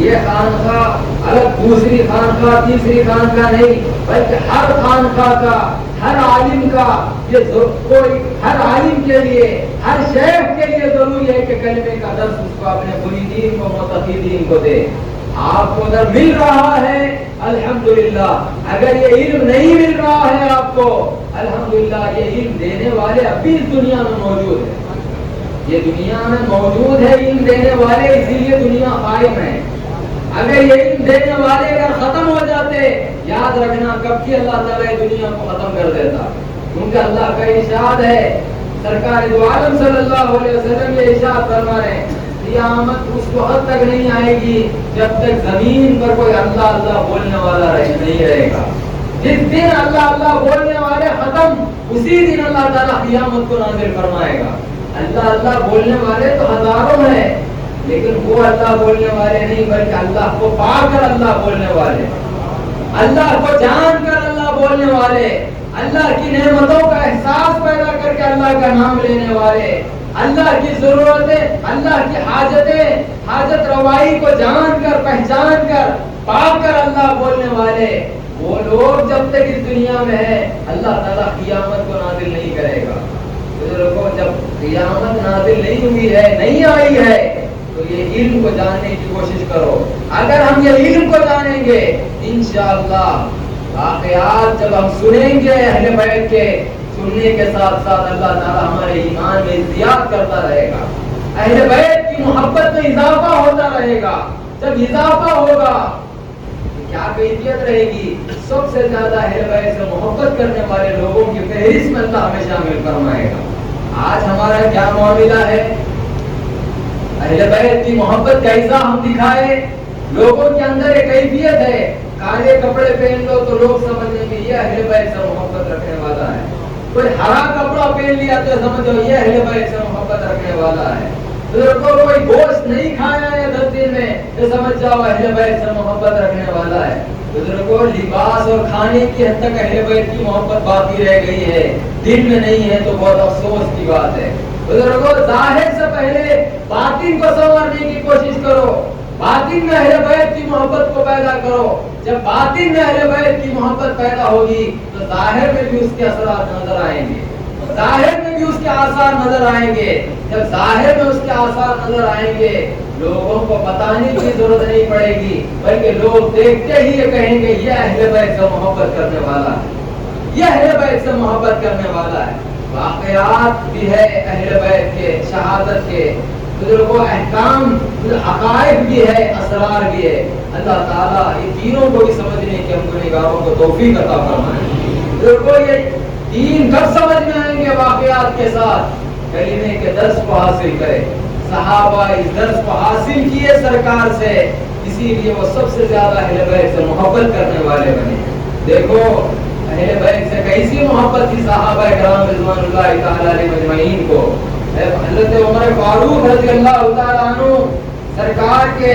یہ خانقاہ الگ دوسری خانقاہ تیسری خانقاہ نہیں، بلکہ ہر خانقاہ کا ہر عالم کا یہ کوئی ہر عالم کے لیے ہر شیخ کے لیے ضروری ہے کہ کلمے کا درس اس کو اپنے مریدین کو متقیدین کو دے۔ آپ کو اگر مل رہا ہے الحمدللہ، اگر یہ علم نہیں مل رہا ہے آپ کو الحمدللہ یہ علم دینے والے اب بھی اس دنیا میں موجود ہیں، یہ دنیا میں موجود ہے علم دینے والے، اسی لیے دنیا قائم ہے۔ اگر یہ علم دینے والے اگر ختم ہو جاتے یاد رکھنا کب کی اللہ تعالیٰ دنیا کو ختم کر دیتا، کیونکہ اللہ کا ارشاد ہے، سرکار دو عالم صلی اللہ علیہ وسلم یہ ارشاد فرما رہے ہیں قیامت اس وقت تک نہیں آئے گی جب تک زمین پر کوئی اللہ اللہ بولنے والا نہیں رہے گا۔ جس دن اللہ اللہ بولنے والے ختم اسی دن اللہ تعالیٰ قیامت کو نازل فرمائے گا۔ اللہ اللہ بولنے والے تو ہزاروں ہیں لیکن وہ اللہ بولنے والے نہیں، بلکہ اللہ کو پا کر اللہ بولنے والے، اللہ کو جان کر اللہ بولنے والے، اللہ کی نعمتوں کا احساس پیدا کر کے اللہ کا نام لینے والے، اللہ کی ضرورتیں اللہ کی حاجتیں حاجت روائی کو جان کر پہچان کر پا کر اللہ بولنے والے، وہ لوگ جب تک اس دنیا میں ہے اللہ تعالیٰ قیامت کو نازل نہیں کرے گا۔ بزرگوں جب قیامت نازل نہیں ہوئی ہے نہیں آئی ہے تو یہ علم کو جاننے کی کوشش کرو۔ اگر ہم یہ علم کو جانیں گے انشاءاللہ واقعات جب ہم سنیں گے اہل بیت کے، سننے کے ساتھ ساتھ اللہ تعالیٰ ہمارے ایمان میں زیادہ کرتا رہے گا، اہل بیت کی محبت میں اضافہ ہوتا رہے گا۔ جب اضافہ ہوگا کیا کیفیت رہے گی؟ سب سے زیادہ اہل بیت سے محبت کرنے والے لوگوں کی فہرست میں اللہ ہمیں شامل فرمائے گا۔ آج ہمارا کیا معاملہ ہے؟ اہل بیت کی محبت کیسا ہم دکھائے؟ لوگوں کے اندر ایک کیفیت ہے، کالے کپڑے پہن لو تو لوگ سمجھیں گے یہ اہل بیت سے محبت رکھنے والا ہے، کوئی ہرا کپڑا پہن لیا تو سمجھو یہ اہل بیت سے محبت رکھنے والا ہے، کوئی گوشت نہیں کھایا ہے 10 دن میں تو سمجھ جاؤ اہل بیت سے محبت رکھنے والا ہے۔ بزرگوں لباس اور کھانے کی حد تک اہل بیت کی محبت باقی رہ گئی ہے، دل میں نہیں ہے تو بہت افسوس کی بات ہے۔ بزرگوں ظاہر سے پہلے باطن کو سنوارنے کی کوشش کرو، باطن میں اہل بیت کی محبت کو پیدا کرو۔ جب باطن میں اہل بیت کی محبت پیدا ہوگی تو ظاہر میں بھی اس کے اثرات نظر آئیں گے۔ ظاہر میں بھی اس کے آثار نظر آئیں گے. جب ظاہر میں اس کے آثار نظر آئیں گے لوگوں کو بتانے کی ضرورت نہیں پڑے گی, بلکہ لوگ دیکھتے ہی یہ کہیں گے یہ اہل بیت سے محبت کرنے والا ہے, یہ اہل بیت سے محبت کرنے والا ہے. واقعات بھی ہے اہل بیت کے, شہادت کے, بزرگوں احکام, عقائد بھی ہے, اسرار بھی ہے. اللہ تعالیٰ ان تینوں کو بھی سمجھنے کی ہم گنہگاروں کو توفیق عطا فرمائے. بزرگوں یہ تین کب سمجھ میں آئیں گے واقعات کے ساتھ؟ کلمے کے درس کو حاصل کرے. صحابہ اس درس کو حاصل کیے سرکار سے, اسی لیے وہ سب سے زیادہ اہل بیت سے محبت کرنے والے بنے. دیکھو اہل بیت سے کیسی محبت تھی صحابہ کرام رضوان اللہ تعالی علیہ مجمعین کو. حضرت عمر فاروق رضی اللہ تعالی عنہ سرکار کے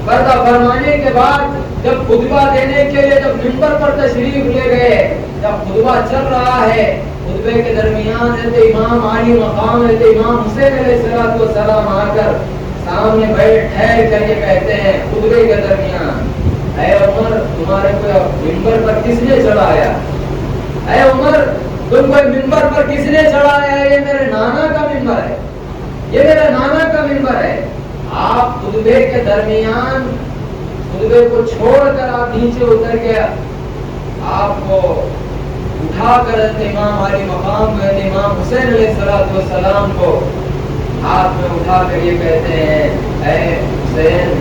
پردہ فرمانے کے بعد جب خطبہ دینے کے لیے جب منبر پر تشریف لے گئے, جب خطبہ چل رہا ہے, خطبے کے درمیان حضرت امام عالی مقام حضرت امام حسین علیہ السلام آ کر سامنے بیٹھ ٹھہر کر یہ کہتے ہیں خطبے کے درمیان, اے عمر تمہارے کو منبر پر کس نے چڑھایا؟ اے عمر تم کو منبر پر کس نے چڑھایا ہے؟ یہ میرے نانا کا منبر ہے, یہ میرے نانا کا منبر ہے. آپ خطبے کے درمیان خطبے کو چھوڑ کر آپ نیچے اتر کے آپ کو اٹھا کر امام علی مقام کو امام حسین علیہ السلام کو ہاتھ میں اٹھا کر یہ کہتے ہیں اے حسین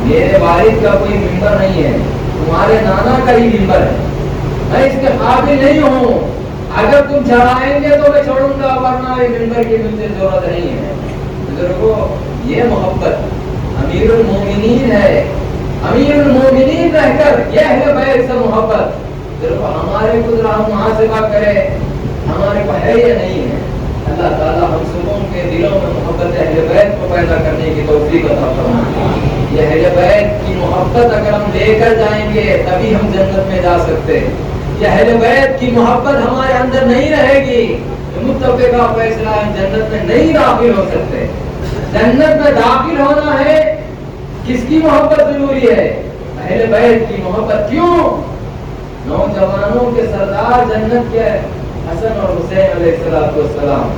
میرے والد کا کوئی منبر نہیں ہے, تمہارے نانا کا ہی منبر ہے, میں اس کے قابل نہیں ہوں, اگر تم چڑھائیں گے تو میں چھوڑوں گا ورنہ یہ منبر کی مجھے ضرورت نہیں ہے. بزرگوں یہ محبت امیر المومنین ہے, امیر المومنین رہ کر یہ اہل بیت سے محبت. ہمارے کو ذرا محاسبہ کرے ہمارے کو ہے یا نہیں ہے. اللہ تعالیٰ ہم سبوں کے دلوں میں محبت اہل بیت کو پیدا کرنے کی توفیق عطا فرمائے. یہ اہل بیت کی محبت اگر ہم لے کر جائیں گے تبھی ہم جنت میں جا سکتے. یہ اہل بیت کی محبت ہمارے اندر نہیں رہے گی متفقہ فیصلہ ہم جنت میں نہیں داخل ہو سکتے. جنت میں داخل ہونا ہے کس کی محبت ضروری ہے؟ اہل بیت کی محبت. کیوں؟ نوجوانوں کے سردار جنت کے حسن اور حسین علیہ السلام.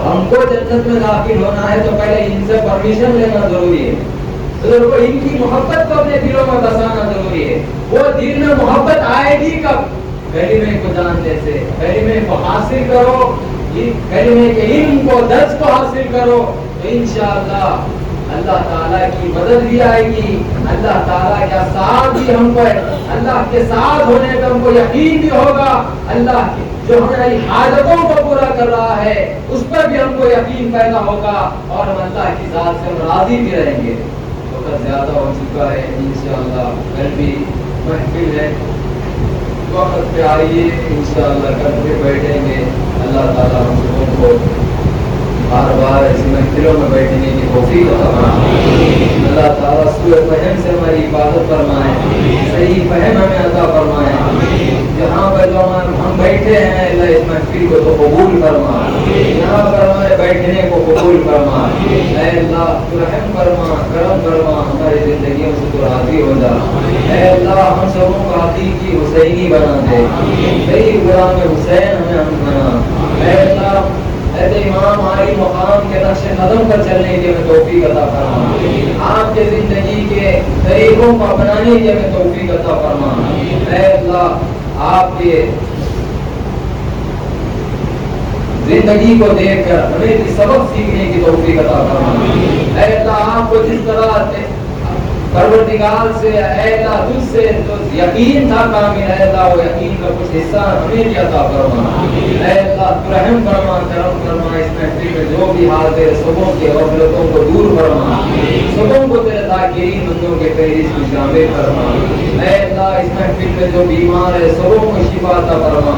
ہم کو جنت میں داخل ہونا ہے تو پہلے ان سے پرمیشن لینا ضروری ہے. ان کی محبت کو اپنے دلوں میں بسانا ضروری ہے. وہ دل میں محبت آئے گی کب؟ کلمے کو جاننے سے. کلمے کو حاصل کرو, کلمے کے علم کو درس کو حاصل کرو تو انشاءاللہ اللہ تعالیٰ کی مدد بھی آئے گی, اللہ تعالیٰ کا ساتھ بھی ہم کو, اللہ کے ساتھ ہونے کا ہم کو یقین بھی ہوگا. اللہ کی جو ہماری حاجتوں کو پورا کر رہا ہے اس پر بھی ہم کو یقین پیدا ہوگا اور ہم اللہ کی ذات سے راضی بھی رہیں گے. وقت زیادہ ہو چکا ہے, انشاءاللہ کل بھی محفل ہے, وقت پہ آئیے انشاءاللہ کل پہ بیٹھیں گے. اللہ تعالیٰ ہم سبوں کو بار بار ایسی محفلوں میں بیٹھنے کی توفیق عطا فرمائے. اللہ تعالیٰ سوء فہم سے ہماری حفاظت فرمائے, صحیح فہم ہمیں عطا فرمائے. جہاں پر جو ہم بیٹھے ہیں اللہ اس محفل کو تو قبول فرما, یہاں پر ہمارے بیٹھنے کو قبول فرما. اے اللہ تو رحم فرما, کرم فرما, ہماری زندگیوں سے تو راضی ہو جا. اے اللہ ہم سبوں کو حقیقی حسینی بنا دے, صحیح غلام حسین ہمیں بنا. اے اللہ امام عالی مقام کے نقش قدم پر چلنے کی ہمیں توفیق عطا فرما, آپ کے زندگی کے طریقوں کو اپنانے کی ہمیں توفیق عطا فرما. اے اللہ آپ کے زندگی کو دیکھ کر ہمیں بھی سبق سیکھنے کی توفیق عطا فرما. اے اللہ آپ کو جس طرح پروردگار سے, اے اللہ تجھ سے جو یقین تھا کامل, اے اللہ وہ یقین کا کچھ حصہ ہمیں بھی عطا فرما. اے اللہ تو رحم فرما, کرم فرما. اس محفل میں جو بھی حال تیرے سبوں کی غفلتوں کو دور فرما, سبوں کو تیرے ذاکرین بندوں کے فہرست میں شامل فرما. اے اللہ اس محفل میں جو بیمار ہے سبوں کو شفا عطا فرما,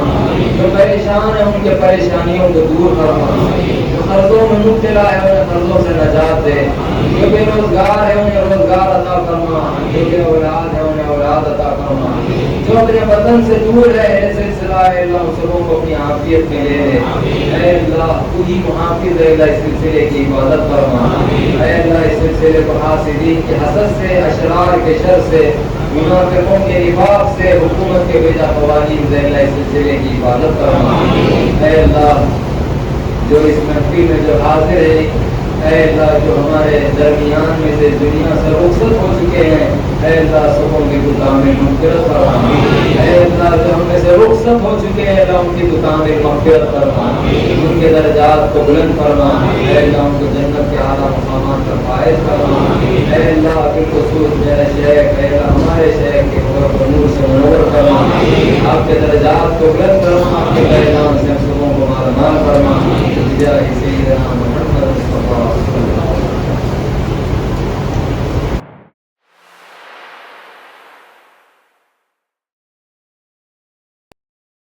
جو پریشان ہے ان کے پریشانیوں کو دور فرما, جو قرضوں میں مبتلا ہے انہیں قرضوں سے نجات دے, جو بے روزگار ہے انہیں روزگار عطا فرما, جو بے اولاد ہے انہیں اولاد عطا فرما. جو اپنے وطن سے دور ہے اے سلسلہ اے اللہ ان سبوں کو اپنی عافیت میں لے لے اے اللہ تو ہی محافظ اے اللہ اس سلسلے کی حفاظت فرما اے اللہ اس سلسلے کو حاسدین کے حسد سے اشرار کے شر سے منافقوں کے نفاق سے حکومت کے بیجا قوانین سے اللہ اس سلسلے کی حفاظت فرما اے اللہ جو اس محفل میں جو حاضر ہے اے اللہ جو ہمارے درمیان میں سے دنیا سے رخصت ہو چکے ہیں اے اللہ سبوں کی دکان میں مغفرت فرما اے اللہ جو ہم میں سے رخصت ہو چکے ہیں اللہ ان کی دکان میں مغفرت فرما ان کے درجات کو بلند فرما اے اللہ ان کو جنت کے اعلیٰ مقامات پر فائز فرما اے اللہ بالخصوص میرے شیخ اے اللہ ہمارے شیخ کے قبر نور سے منور فرما آپ کے درجات کو بلند فرما آپ کے اعلان سے ہم سبوں کو مال فرما جائے